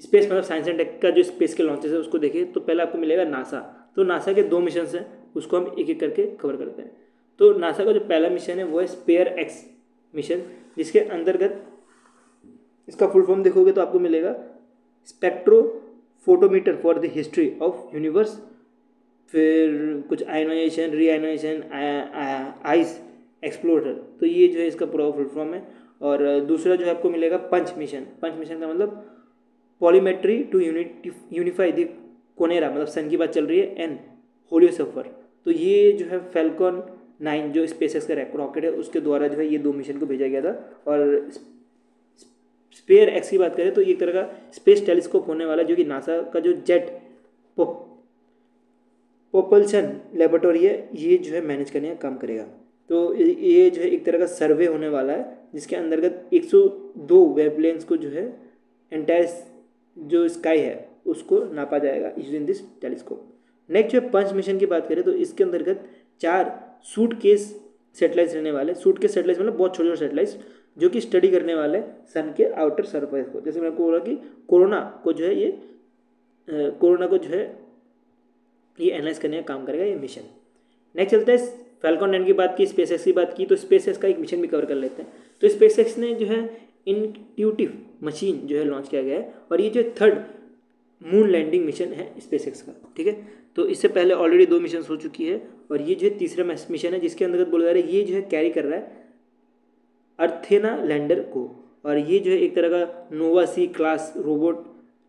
स्पेस मतलब साइंस एंड टेक का जो स्पेस के लॉन्चेस है उसको देखिए तो पहले आपको मिलेगा नासा। तो नासा के 2 मिशन हैं, उसको हम एक एक करके कवर करते हैं। तो नासा का जो पहला मिशन है वो है स्पेयर X मिशन, जिसके अंतर्गत इसका फुल फॉर्म देखोगे तो आपको मिलेगा spectrophotometer for the history of universe, फिर कुछ आयनाइजेशन, रीआयनाइजेशन, आइस एक्सप्लोरर। तो ये जो है इसका पूरा फुल फॉर्म है। और दूसरा जो है आपको मिलेगा पंच मिशन का मतलब पॉलीमेट्री टू यूनिफाई द कोनेरा, मतलब सन की बात चल रही है, एंड होलियोसफर। तो ये जो है फैल्कॉन 9 जो स्पेसएक्स का रॉकेट है उसके द्वारा जो है ये 2 मिशन को भेजा गया था। और स्पेयर X की बात करें तो ये एक तरह का स्पेस टेलीस्कोप होने वाला है, जो कि नासा का जो जेट प्रोपल्शन लेबोरेटरी है ये जो है मैनेज करने का काम करेगा। तो ये जो है एक तरह का सर्वे होने वाला है, जिसके अंतर्गत 102 वेवलेंथ्स को जो है एंटायर जो स्काई है उसको नापा जाएगा यूजिंग दिस टेलीस्कोप। नेक्स्ट जो पंच मिशन की बात करें तो इसके अंतर्गत 4 सूटकेस सैटेलाइट्स रहने वाले। सूटकेस सैटेलाइट्स मतलब बहुत छोटे छोटे सैटेलाइट्स जो कि स्टडी करने वाले सन के आउटर सरफेस को। जैसे मैंने आपको बोला कि कोरोना को जो है ये एनालाइज करने का काम करेगा ये मिशन। नेक्स्ट चलते हैं फैल्कॉन 9 की बात की, स्पेसएक्स की बात की, तो स्पेसएक्स का एक मिशन भी कवर कर लेते हैं। तो स्पेसएक्स ने जो है इंट्यूटिव मशीन जो है लॉन्च किया गया है, और ये जो 3rd मून लैंडिंग मिशन है स्पेसएक्स का। ठीक है, तो इससे पहले ऑलरेडी 2 मिशन हो चुकी है, और ये जो है 3रा मिशन है, जिसके अंतर्गत बोला जा रहा है ये जो है कैरी कर रहा है अर्थेना लैंडर को। और ये जो है एक तरह का नोवा C class robot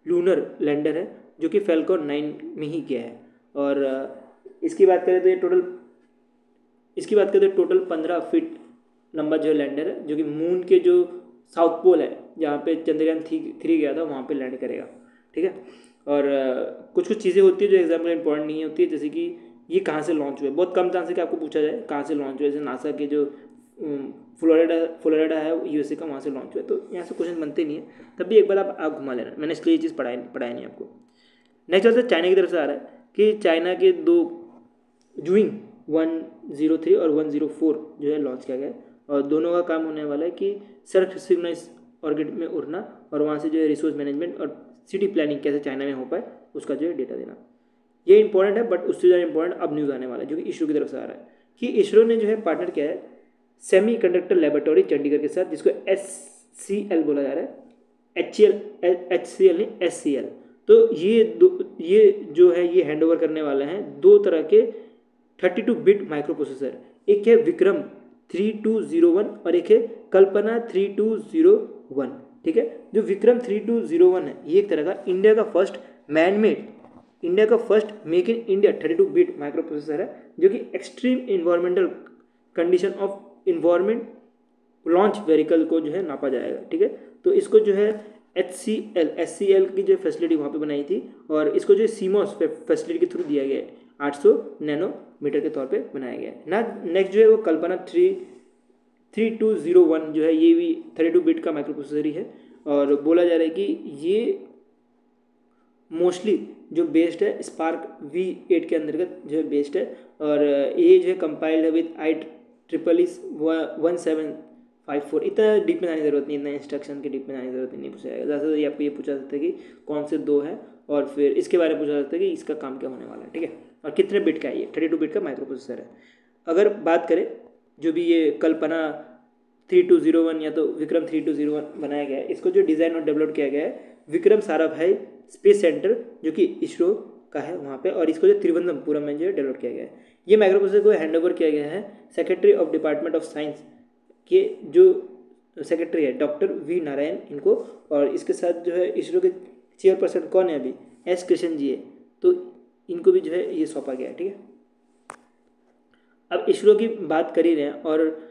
lunar lander है, जो कि फैल्कॉन 9 में ही गया है। और इसकी बात करें तो टोटल 15 फीट लंबा जो है लैंडर है, जो कि मून के जो साउथ पोल है जहाँ पे चंद्रयान 3 गया था वहाँ पे लैंड करेगा। ठीक है, और कुछ चीज़ें होती है जो एग्जाम्पल इंपॉर्टेंट नहीं होती है, जैसे कि ये कहाँ से लॉन्च हुआ है। बहुत कम चांस है कि आपको पूछा जाए कहाँ से लॉन्च हुआ है। जैसे नासा के जो फ्लोरिडा है USA का, वहाँ से लॉन्च हुआ है। तो यहाँ से क्वेश्चन बनते नहीं है, तब भी एक बार आप घुमा लेना, मैंने इसलिए ये चीज़ पढ़ाया नहीं आपको। नेक्स्ट चलते चाइना की तरफ से आ रहा है कि चाइना के 2 जूइंग 103 और 104 जो है लॉन्च किया गया है, और दोनों का काम होने वाला है कि सेल्फ सिग्नाइज ऑर्बिट में उड़ना, और वहाँ से जो है रिसोर्स मैनेजमेंट और सिटी प्लानिंग कैसे चाइना में हो पाए उसका जो है डेटा देना। ये इंपॉर्टेंट है, बट उससे ज़्यादा इंपॉर्टेंट अब न्यूज़ आने वाला है जो कि इसरो की तरफ से आ रहा है कि इसरो ने जो है पार्टनर किया है सेमीकंडक्टर लेबोरेटरी चंडीगढ़ के साथ, जिसको SCL बोला जा रहा है, HCL नहीं SCL। तो ये जो है ये हैंड ओवर करने वाले हैं 2 तरह के 32 बिट माइक्रो प्रोसेसर। एक है विक्रम 3201 और एक है कल्पना 3201। ठीक है, जो विक्रम 3201 है ये एक तरह का इंडिया का first make in India 32 bit micro processor है, जो कि extreme environmental condition of environment launch vehicle को जो है नापा जाएगा। ठीक है, तो इसको जो है SCL की जो फैसिलिटी वहाँ पे बनाई थी, और इसको जो CMOS फैसिलिटी के थ्रू दिया गया है, 800 नैनोमीटर के तौर पे बनाया गया है ना। नेक्स्ट जो है वो कल्पना 3201 जो है ये भी 32 बिट का माइक्रो प्रोसेसर ही है, और बोला जा रहा है कि ये मोस्टली जो बेस्ड है स्पार्क V8 के अंतर्गत जो है बेस्ड है, और ये जो है कंपाइल्ड है विद IEEE 1754। इतना डीप में जाने की जरूरत नहीं, इतना इंस्ट्रक्शन के डीप में जाने की जरूरत नहीं पूछा जाएगा। ज़्यादा से आपको ये पूछा सकता है कि कौन से 2 है, और फिर इसके बारे में पूछा सकता है कि इसका काम क्या होने वाला है। ठीक है, और कितने बिट का है, ये 32 बिट का माइक्रो प्रोसेसर है। अगर बात करें जो भी ये कल्पना 3201 या तो विक्रम 3201 बनाया गया है, इसको जो डिज़ाइन और डेवलप किया गया है विक्रम साराभाई स्पेस सेंटर जो कि इसरो का है वहाँ पे, और इसको जो तिरुवनंतपुरम में जो है डेवलप किया गया है। ये माइक्रो प्रोसेसर को हैंड ओवर किया गया है secretary of department of science के जो सेक्रेटरी है डॉक्टर V नारायण इनको, और इसके साथ जो है इसरो के चेयरपर्सन कौन है अभी, S कृष्ण जी है, तो इनको भी जो है ये सौंपा गया है। ठीक है, अब इसरो की बात कर ही रहे हैं, और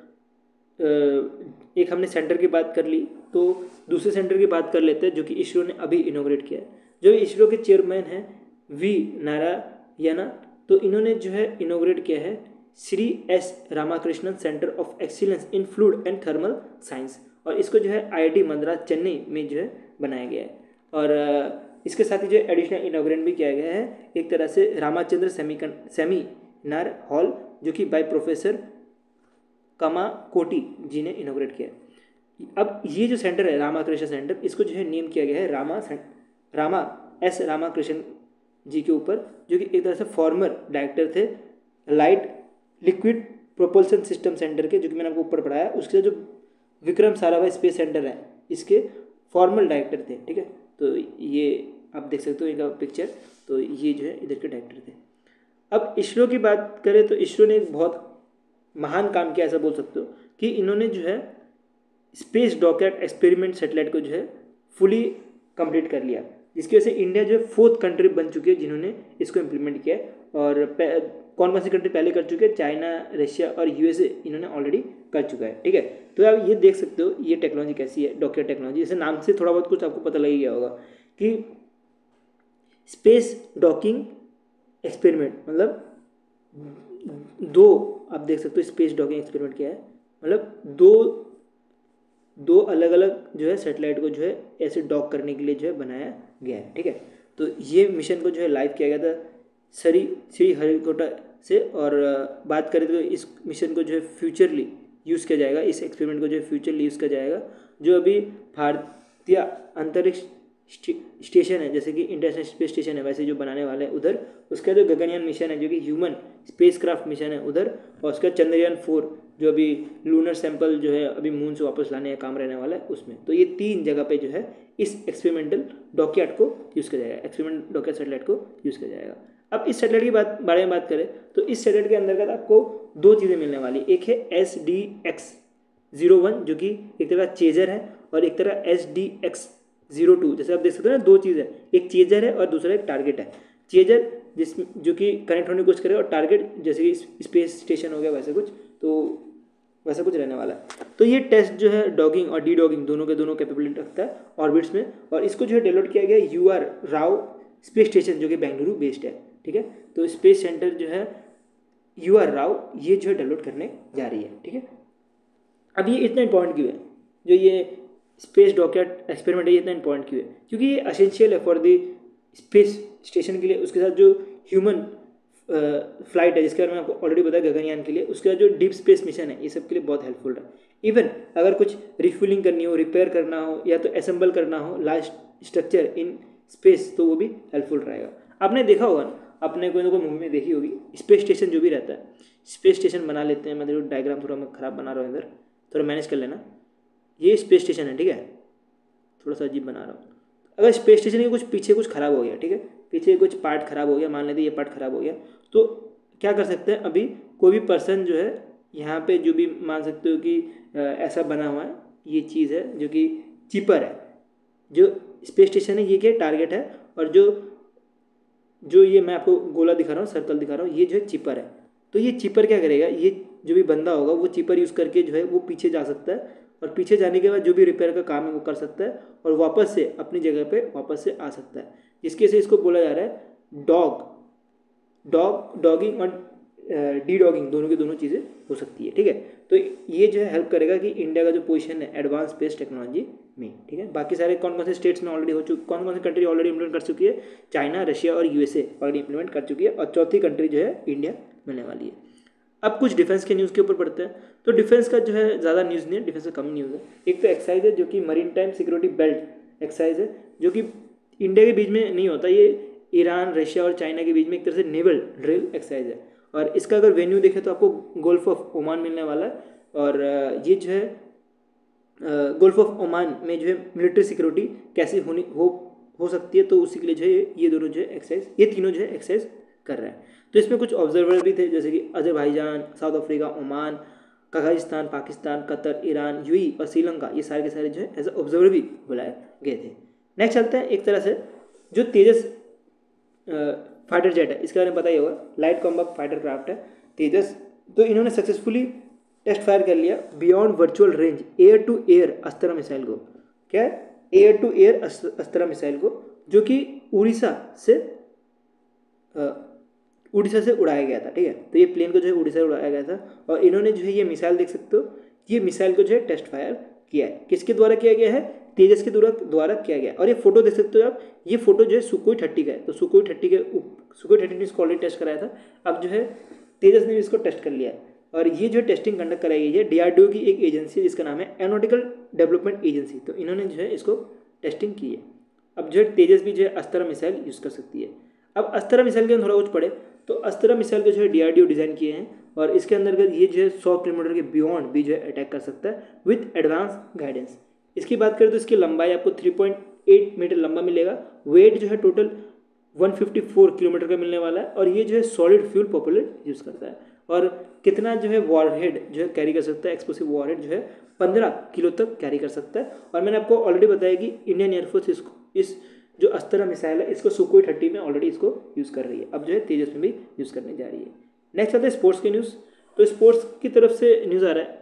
एक हमने सेंटर की बात कर ली, तो दूसरे सेंटर की बात कर लेते हैं जो कि इसरो ने अभी इनोग्रेट किया है। जो इसरो के चेयरमैन हैं V नारायण, तो इन्होंने जो है इनोग्रेट किया है Shri S Ramakrishnan centre of excellence in fluid and thermal science, और इसको जो है IIT मद्रास चेन्नई में जो है बनाया गया है। और इसके साथ ही जो एडिशनल इनोग्रेट भी किया गया है एक तरह से रामाचंद्र सेमिनार हॉल, जो कि बाय प्रोफेसर कामाकोटी जी ने इनोग्रेट किया है। अब ये जो सेंटर है रामाकृष्ण सेंटर, इसको जो है नेम किया गया है रामा S रामाकृष्णन जी के ऊपर, जो कि एक तरह से फॉर्मर डायरेक्टर थे light liquid propulsion system centre के, जो कि मैंने आपको ऊपर पढ़ाया। उसके जो विक्रम साराभाई स्पेस सेंटर है इसके फॉर्मल डायरेक्टर थे। ठीक है, तो ये आप देख सकते हो इनका पिक्चर, तो ये जो है इधर के डायरेक्टर थे। अब इसरो की बात करें तो इसरो ने एक बहुत महान काम किया, ऐसा बोल सकते हो कि इन्होंने जो है स्पेस डॉकेट एक्सपेरिमेंट सेटेलाइट को जो है फुली कंप्लीट कर लिया, जिसकी वजह से इंडिया जो है 4th कंट्री बन चुकी है जिन्होंने इसको इम्प्लीमेंट किया है। और कौन सी कंट्री पहले कर चुके हैं, चाइना, रशिया और USA इन्होंने ऑलरेडी कर चुका है। ठीक है, तो आप ये देख सकते हो ये टेक्नोलॉजी कैसी है, डॉकेट टेक्नोलॉजी। जैसे नाम से थोड़ा बहुत कुछ आपको पता लग गया होगा कि स्पेस डॉकिंग एक्सपेरिमेंट, मतलब 2 आप देख सकते हो स्पेस डॉकिंग एक्सपेरिमेंट क्या है, मतलब दो अलग अलग जो है सैटेलाइट को जो है ऐसे डॉक करने के लिए जो है बनाया गया है। ठीक है, तो ये मिशन को जो है लाइव किया गया था श्री हरिकोटा से, और बात करें तो इस मिशन को जो है फ्यूचरली यूज़ किया जाएगा, इस एक्सपेरिमेंट को जो है फ्यूचरली यूज़ किया जाएगा। जो अभी भारतीय अंतरिक्ष स्टेशन है, जैसे कि इंटरनेशनल स्पेस स्टेशन है, वैसे जो बनाने वाले हैं उधर, उसका जो गगनयान मिशन है जो कि ह्यूमन स्पेसक्राफ्ट मिशन है उधर, और उसका चंद्रयान 4 जो अभी लूनर सैंपल जो है अभी मून से वापस लाने का काम रहने वाला है उसमें। तो ये 3 जगह पे जो है इस एक्सपेरिमेंटल डॉकयार्ड को यूज़ किया जाएगा, एक्सपेरिमेंट डॉकयार्ड सैटेलाइट को यूज़ किया जाएगा। अब इस सैटेलाइट की बारे में बात करें तो इस सैटेलाइट के अंतर्गत आपको 2 चीज़ें मिलने वाली, एक है SDX-01 जो कि एक तरह का चेजर है, और एक तरह SDX-02। जैसे आप देख सकते हो ना, 2 चीज़ है, एक चेजर है और दूसरा एक टारगेट है। चेजर जो कि कनेक्ट होने की कोशिश करेगा, और टारगेट जैसे कि स्पेस स्टेशन हो गया वैसे कुछ, तो वैसा कुछ रहने वाला है। तो ये टेस्ट जो है डॉगिंग और डी डॉगिंग दोनों के दोनों कैपेबिलिटी रखता है ऑर्बिट्स में, और इसको जो है डेवलप किया गया UR राव स्पेस स्टेशन जो कि बेंगलुरु बेस्ड है। ठीक है, तो स्पेस सेंटर जो है UR राव ये जो है डेवलप करने जा रही है। ठीक है, अब ये इतना इंपॉर्टेंट क्यों है, जो ये स्पेस डॉकयार्ड एक्सपेरिमेंट है, ये इतना इंपॉर्टेंट क्यों है, क्योंकि ये एसेंशियल है फॉर द स्पेस स्टेशन के लिए। उसके साथ जो ह्यूमन फ्लाइट है जिसके बारे में आपको ऑलरेडी बताया गगनयान के लिए, उसका जो डीप स्पेस मिशन है, ये सब के लिए बहुत हेल्पफुल है। इवन अगर कुछ रिफ्यूलिंग करनी हो, रिपेयर करना हो, या तो असेंबल करना हो लास्ट स्ट्रक्चर इन स्पेस, तो वो भी हेल्पफुल रहेगा। आपने देखा होगा ना, अपने कोई ना कोई मूवी में देखी होगी, स्पेस स्टेशन जो भी रहता है, स्पेस स्टेशन बना लेते हैं। मैं देखो डायग्राम थोड़ा मैं ख़राब बना रहा हूँ इधर, थोड़ा मैनेज कर लेना। ये स्पेस स्टेशन है, ठीक है, थोड़ा सा अजीब बना रहा हूँ। अगर स्पेस स्टेशन के कुछ पीछे कुछ खराब हो गया, ठीक है, पीछे कुछ पार्ट खराब हो गया, मान लेते ये पार्ट खराब हो गया, तो क्या कर सकते हैं, अभी कोई भी पर्सन जो है यहाँ पे जो भी मान सकते हो कि ऐसा बना हुआ है, ये चीज़ है जो कि चीपर है, जो स्पेस स्टेशन है ये क्या टारगेट है, और जो ये मैं आपको गोला दिखा रहा हूँ, सर्कल दिखा रहा हूँ, ये जो है चिपर है। तो ये चिपर क्या करेगा, ये जो भी बंदा होगा वो चिपर यूज़ करके जो है वो पीछे जा सकता है, और पीछे जाने के बाद जो भी रिपेयर का काम है वो कर सकता है, और वापस से अपनी जगह पे वापस से आ सकता है, जिसके से इसको बोला जा रहा है डॉगिंग और डी डॉगिंग, दोनों की दोनों चीज़ें हो सकती है, ठीक है। तो ये जो है हेल्प करेगा कि इंडिया का जो पोजीशन है एडवांस स्पेस टेक्नोलॉजी में, ठीक है। बाकी सारे कौन कौन से स्टेट्स में ऑलरेडी हो चुके, कौन कौन से कंट्री ऑलरेडी इंप्लीमेंट कर चुकी है, चाइना, रशिया और यूएसए ऑलरेडी इंप्लीमेंट कर चुकी है, और चौथी कंट्री जो है इंडिया मिलने वाली है। अब कुछ डिफेंस के न्यूज़ के ऊपर पढ़ते हैं। तो डिफेंस का जो है ज़्यादा न्यूज़ नहीं है, डिफेंस का कम न्यूज़ है। एक तो एक्सरसाइज है जो कि marine time security belt exercise है, जो कि इंडिया के बीच में नहीं होता, ये ईरान, रशिया और चाइना के बीच में एक तरह से नेवल ड्रिल एक्सरसाइज है। और इसका अगर वेन्यू देखें तो आपको गोल्फ ऑफ ओमान मिलने वाला है, और ये जो है गोल्फ ऑफ ओमान में जो है मिलिट्री सिक्योरिटी कैसे हो सकती है, तो उसी के लिए जो है ये दोनों जो है एक्सरसाइज, ये तीनों जो है एक्सरसाइज कर रहे हैं। तो इसमें कुछ ऑब्जर्वर भी थे, जैसे कि Azerbaijan, south Africa, Oman, Kazakhstan, Pakistan, Qatar, Iran, UAE और श्रीलंका, ये सारे के सारे जो है एज ऑब्जर्वर भी बुलाए गए थे। नेक्स्ट चलते हैं, एक तरह से जो तेजस फाइटर जेट है, इसके बारे में पता ही होगा, लाइट कॉम्बैट फाइटर क्राफ्ट है तेजस। तो इन्होंने सक्सेसफुली टेस्ट फायर कर लिया beyond visual range air to air Astra missile को। क्या है, air to air Astra missile को, जो कि उड़ीसा से उड़ाया गया था, ठीक है। तो ये प्लेन को जो है उड़ीसा से उड़ाया गया था, और इन्होंने जो है ये मिसाइल देख सकते हो, ये मिसाइल को जो है टेस्ट फायर किया है। किसके द्वारा किया गया है, तेजस के द्वारा किया गया। और ये फोटो देख सकते हो आप, ये फोटो जो है सुकोई 30 का है। तो सुकोई 30 ने इसको ऑलरेडी टेस्ट कराया था, अब जो है तेजस ने भी इसको टेस्ट कर लिया है। और ये जो टेस्टिंग कंडक्ट कराई गई है डीआरडीओ की एक एजेंसी है जिसका नाम है एरोनॉटिकल डेवलपमेंट एजेंसी, तो इन्होंने जो है इसको टेस्टिंग की है। अब जो है तेजस भी जो है अस्त्रा मिसाइल यूज़ कर सकती है। अब अस्त्रा मिसाइल के थोड़ा कुछ पढ़े, तो अस्त्रा मिसाइल को जो है डीआरडीओ डिज़ाइन किए हैं, और इसके अंतर्गत ये जो है 100 किलोमीटर के बियॉन्ड भी जो है अटैक कर सकता है विथ एडवांस गाइडेंस। इसकी बात करें तो इसकी लंबाई आपको 3.8 मीटर लंबा मिलेगा, वेट जो है टोटल 154 किलोमीटर का मिलने वाला है, और ये जो है सॉलिड फ्यूल प्रोपेलर यूज़ करता है। और कितना जो है वॉरहेड जो है कैरी कर सकता है, एक्सप्लोसिव वॉरहेड जो है 15 किलो तक कैरी कर सकता है। और मैंने आपको ऑलरेडी बताया कि इंडियन एयरफोर्स इसको इस जो अस्त्रा मिसाइल है इसको सुकोई 30 में ऑलरेडी इसको यूज़ कर रही है, अब जो है तेजस में भी यूज़ करने जा रही है। नेक्स्ट आते हैं स्पोर्ट्स के न्यूज़। तो स्पोर्ट्स की तरफ से न्यूज़ आ रहा है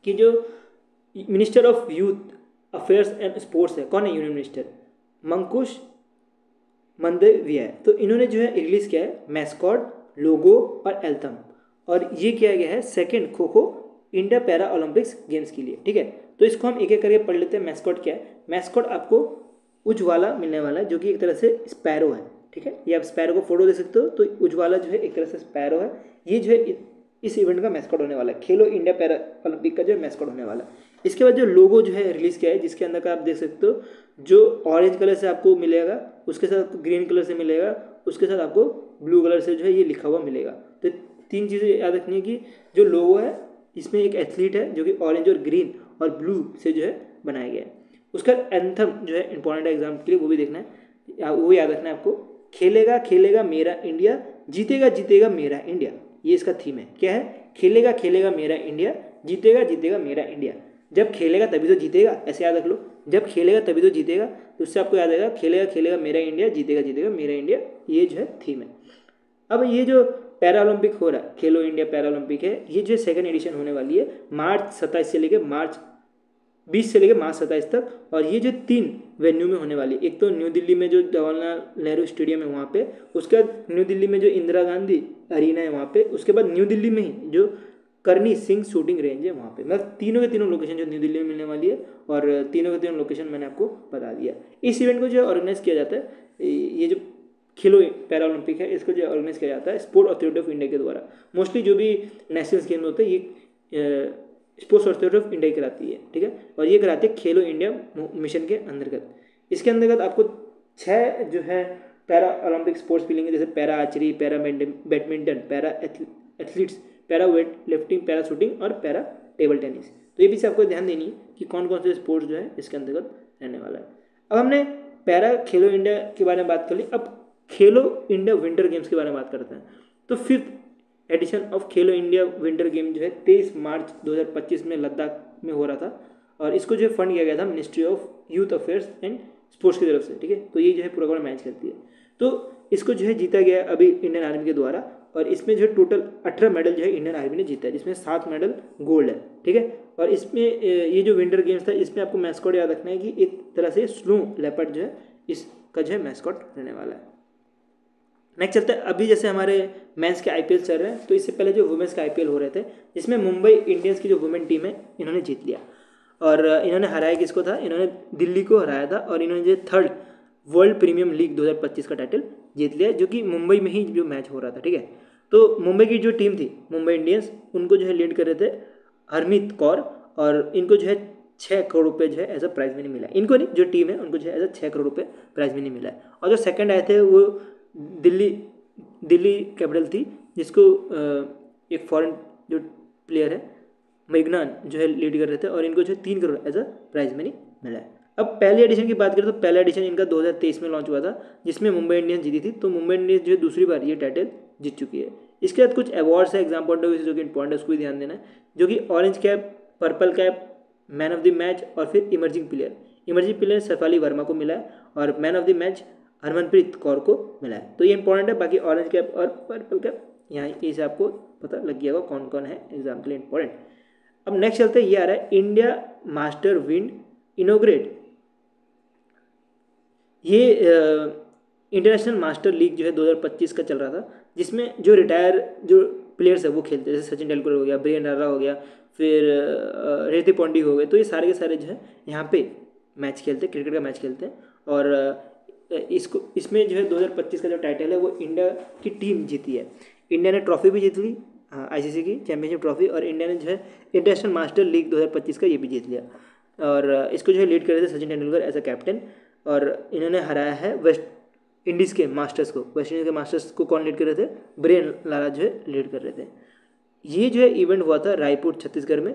कि जो minister of youth affairs and sports है, कौन है यूनियन मिनिस्टर, मंकुश मंदविया है। तो इन्होंने जो है रिलीज़ किया है मैस्कॉट, लोगो और एल्थम, और ये किया गया है second kho kho India para Olympics games के लिए, ठीक है। तो इसको हम एक एक करके पढ़ लेते हैं। मैस्कॉट क्या है, मैस्कॉट आपको उज्ज्वला मिलने वाला है, जो कि एक तरह से स्पैरो है, ठीक है। ये आप स्पैरो को फोटो दे सकते हो, तो उज्ज्वला जो है एक तरह से स्पैरो है। ये जो है इस इवेंट का मैस्कॉट होने वाला है, खेलो इंडिया पैरा ओलंपिक का जो है मैस्कॉट होने वाला है। इसके बाद जो लोगो जो है रिलीज़ किया है, जिसके अंदर का आप देख सकते हो, जो ऑरेंज कलर से आपको मिलेगा, उसके साथ ग्रीन कलर से मिलेगा, उसके साथ आपको ब्लू कलर से जो है ये लिखा हुआ मिलेगा। तो 3 चीज़ें याद रखनी है कि जो लोगो है इसमें एक एथलीट है जो कि ऑरेंज और ग्रीन और ब्लू से जो है बनाया गया है। उसका एंथम जो है इंपॉर्टेंट है एग्जाम के लिए, वो भी देखना है, वो याद रखना है आपको, खेलेगा खेलेगा मेरा इंडिया, जीतेगा जीतेगा मेरा इंडिया, ये इसका थीम है। क्या है, खेलेगा खेलेगा मेरा इंडिया, जीतेगा जीतेगा मेरा इंडिया। जब खेलेगा तभी तो जीतेगा, ऐसे याद रख लो, जब खेलेगा तभी तो जीतेगा, तो उससे आपको याद आएगा खेलेगा खेलेगा मेरा इंडिया, जीतेगा जीतेगा मेरा इंडिया, ये जो है थीम है। अब ये जो पैरा ओलंपिक हो रहा है, खेलो इंडिया पैरा ओलंपिक है, ये जो सेकंड एडिशन होने वाली है मार्च 27 से लेकर मार्च 20 से लेकर मार्च 27 तक, और ये जो 3 वेन्यू में होने वाली है, एक तो न्यू दिल्ली में जो जवाहरलाल नेहरू स्टेडियम है वहाँ पे, उसके बाद न्यू दिल्ली में जो इंदिरा गांधी अरीना है वहाँ पे, उसके बाद न्यू दिल्ली में ही जो करनी सिंह शूटिंग रेंज है वहाँ पे। मतलब तीनों के तीनों लोकेशन जो न्यू दिल्ली में मिलने वाली है, और तीनों के तीनों लोकेशन मैंने आपको बता दिया। इस इवेंट को जो है ऑर्गेनाइज किया जाता है, ये जो खेलो पैरा ओलंपिक है इसको जो ऑर्गेनाइज किया जाता है स्पोर्ट अथॉरिटी ऑफ इंडिया के द्वारा। मोस्टली जो भी नेशनल गेम होते हैं ये स्पोर्ट्स अथॉरिटी ऑफ इंडिया कराती है, ठीक है। और ये कराती है खेलो इंडिया मिशन के अंतर्गत। इसके अंतर्गत आपको 6 जो है पैरा ओलंपिक स्पोर्ट्स भी लेंगे, जैसे para archery, para badminton, para athletes, para weight lifting, para shooting और पैरा टेबल टेनिस। तो ये भी से आपको ध्यान देनी है कि कौन कौन से स्पोर्ट्स जो है इसके अंतर्गत रहने वाला है। अब हमने पैरा खेलो इंडिया के बारे में बात कर ली, अब खेलो इंडिया विंटर गेम्स के बारे में बात करते हैं। तो 5th addition of Khelo India winter game जो है 23 मार्च 2025 में लद्दाख में हो रहा था, और इसको जो फंड किया गया था ministry of youth affairs and sports की तरफ से, ठीक है। तो ये जो है पूरा मैच करती है, तो इसको जो है जीता गया अभी इंडियन आर्मी के द्वारा, और इसमें जो है टोटल 18 मेडल जो है इंडियन आर्मी ने जीता है, जिसमें 7 मेडल गोल्ड है, ठीक है। और इसमें ये जो विंटर गेम्स था इसमें आपको मैस्कॉट याद रखना है कि एक तरह से स्नो लेपर्ड जो है इसका जो है मैस्कॉट रहने वाला है। नेक्स्ट चलते हैं, अभी जैसे हमारे मेंस के आईपीएल चल रहे हैं, तो इससे पहले जो वुमेन्स के आईपीएल हो रहे थे, जिसमें मुंबई इंडियंस की जो वुमेन टीम है इन्होंने जीत लिया, और इन्होंने हराया किसको था, इन्होंने दिल्ली को हराया था, और इन्होंने जो 3rd वर्ल्ड प्रीमियम लीग 2025 का टाइटल जीत लिया, जो कि मुंबई में ही जो मैच हो रहा था, ठीक है। तो मुंबई की जो टीम थी मुंबई इंडियंस, उनको जो है लीड कर रहे थे हरमीत कौर, और इनको जो है 6 करोड़ रुपये जो है एज अ प्राइज मनी मिला है, इनको नहीं, जो टीम है उनको जो है एज अ 6 करोड़ रुपये प्राइज मनी मिला है। और जो सेकंड आए थे वो दिल्ली कैपिटल थी, जिसको एक फॉरेन जो प्लेयर है मेघनान जो है लीड कर रहे थे, और इनको जो है 3 crore as a prize money मिला है। अब पहले एडिशन की बात करें तो पहला एडिशन इनका 2023 में लॉन्च हुआ था, जिसमें मुंबई इंडियंस जीती थी, तो मुंबई इंडियंस जो है दूसरी बार ये टाइटल जीत चुकी है। इसके बाद कुछ अवार्ड्स है एग्जाम पॉइंट ऑफ व्यू से जो कि इंपॉर्टेंट है, उसको भी ध्यान देना है, जो कि orange cap, purple cap, man of the match और फिर इमर्जिंग प्लेयर सैफाली वर्मा को मिला है, और man of the match Harmanpreet Kaur को मिला है। तो ये इंपॉर्टेंट है, बाकी ऑरेंज कैप और पर्पल कैप यहाँ इसे आपको पता लग गया होगा कौन कौन है एग्जाम के लिए इंपॉर्टेंट। अब नेक्स्ट चलते हैं, ये आ रहा है इंडिया मास्टर विंड इनोग्रेट। ये इंटरनेशनल मास्टर लीग जो है 2025 का चल रहा था, जिसमें जो रिटायर जो प्लेयर्स है वो खेलते हैं, जैसे सचिन तेंदुलकर हो गया, ब्रियन लारा हो गया, फिर रिद्धि पांड्या हो गए, तो ये सारे के सारे जो है यहाँ पे मैच खेलते हैं, क्रिकेट का मैच खेलते हैं। और इसमें जो है 2025 का जो टाइटल है वो इंडिया की टीम जीती है। इंडिया ने ट्रॉफी भी जीत ली, आईसीसी की चैंपियनशिप ट्रॉफी, और इंडिया ने जो है इंटरनेशनल मास्टर लीग 2025 का ये भी जीत लिया, और इसको जो है लीड कर रहे थे Sachin Tendulkar as a captain, और इन्होंने हराया है वेस्ट इंडीज़ के मास्टर्स को कौन लीड कर रहे थे, ब्रियन लारा जो है लीड कर रहे थे। ये जो है इवेंट हुआ था रायपुर छत्तीसगढ़ में,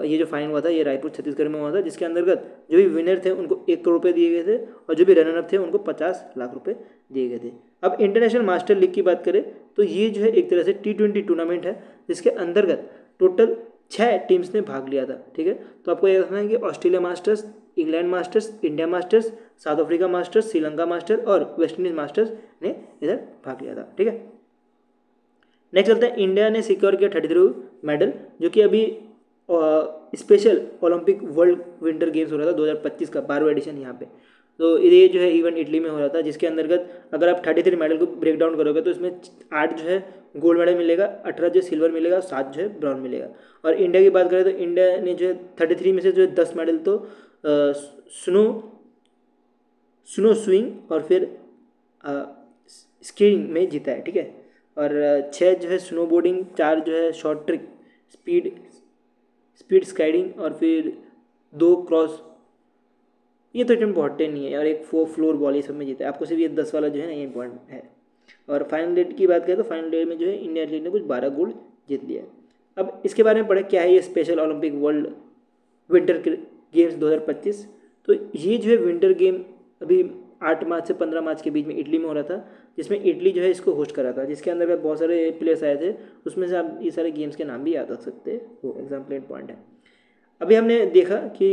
ये जो फाइनल हुआ था ये रायपुर छत्तीसगढ़ में हुआ था, जिसके अंतर्गत जो भी विनर थे उनको 1 करोड़ रुपये दिए गए थे, और जो भी रनर अप थे उनको 50 लाख रुपए दिए गए थे। अब इंटरनेशनल मास्टर लीग की बात करें तो ये जो है एक तरह से T20 टूर्नामेंट है, जिसके अंतर्गत टोटल 6 टीम्स ने भाग लिया था, ठीक है। तो आपको याद रखना है कि Australia masters, England masters, India masters, south Africa masters, Sri Lanka masters और वेस्ट इंडीज मास्टर्स ने इधर भाग लिया था, ठीक है। नेक्स्ट चलते हैं, इंडिया ने सिक्योर किया 33 मेडल, जो कि अभी special Olympic world winter games हो रहा था 2025 का 12वां एडिशन यहाँ पे। तो ये जो है इवेंट इटली में हो रहा था, जिसके अंतर्गत अगर आप 33 मेडल को ब्रेक डाउन करोगे तो इसमें 8 जो है गोल्ड मेडल मिलेगा, 18 जो सिल्वर मिलेगा, 7 जो है ब्राउन मिलेगा। और इंडिया की बात करें तो इंडिया ने जो है 33 में से जो है 10 मेडल तो स्नो स्विंग और फिर स्कीइंग में जीता है, ठीक है। और 6 जो है स्नो बोर्डिंग, 4 जो है शॉर्ट ट्रिक, स्पीड स्काइडिंग और फिर 2 क्रॉस, ये तो इम्पॉर्टेंट नहीं है, और एक 4 फ्लोर बॉल, ये सब में जीता है। आपको सिर्फ ये 10 वाला जो है ना ये इंपॉर्टेंट है। और फाइनल डेट की बात करें तो फाइनल डेट में जो है इंडिया एथलीट ने कुछ 12 गोल्ड जीत लिया है। अब इसके बारे में पढ़े क्या है ये special Olympic world winter games 2025। तो ये जो है विंटर गेम अभी 8 मार्च से 15 मार्च के बीच में इटली में हो रहा था, जिसमें इटली जो है इसको होस्ट करा था, जिसके अंदर बहुत सारे प्लेयर्स आए थे, उसमें से आप ये सारे गेम्स के नाम भी याद रख सकते हो, एग्जाम्पल पॉइंट है। अभी हमने देखा कि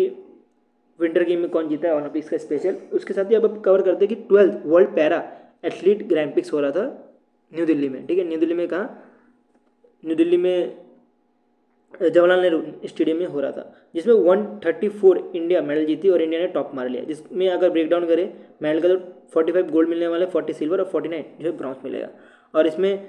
विंटर गेम में कौन जीता है ओलंपिक्स का स्पेशल, उसके साथ ही अब कवर करते हैं कि 12th world para athlete grand pics हो रहा था न्यू दिल्ली में, ठीक है। न्यू दिल्ली में कहाँ, न्यू दिल्ली में जवाहरलाल नेहरू स्टेडियम में हो रहा था, जिसमें 134 इंडिया मेडल जीती और इंडिया ने टॉप मार लिया। जिसमें अगर ब्रेक डाउन करें मेडल का तो 45 गोल्ड मिलने वाले, 40 सिल्वर और 49 जो है ब्रॉन्ज मिलेगा। और इसमें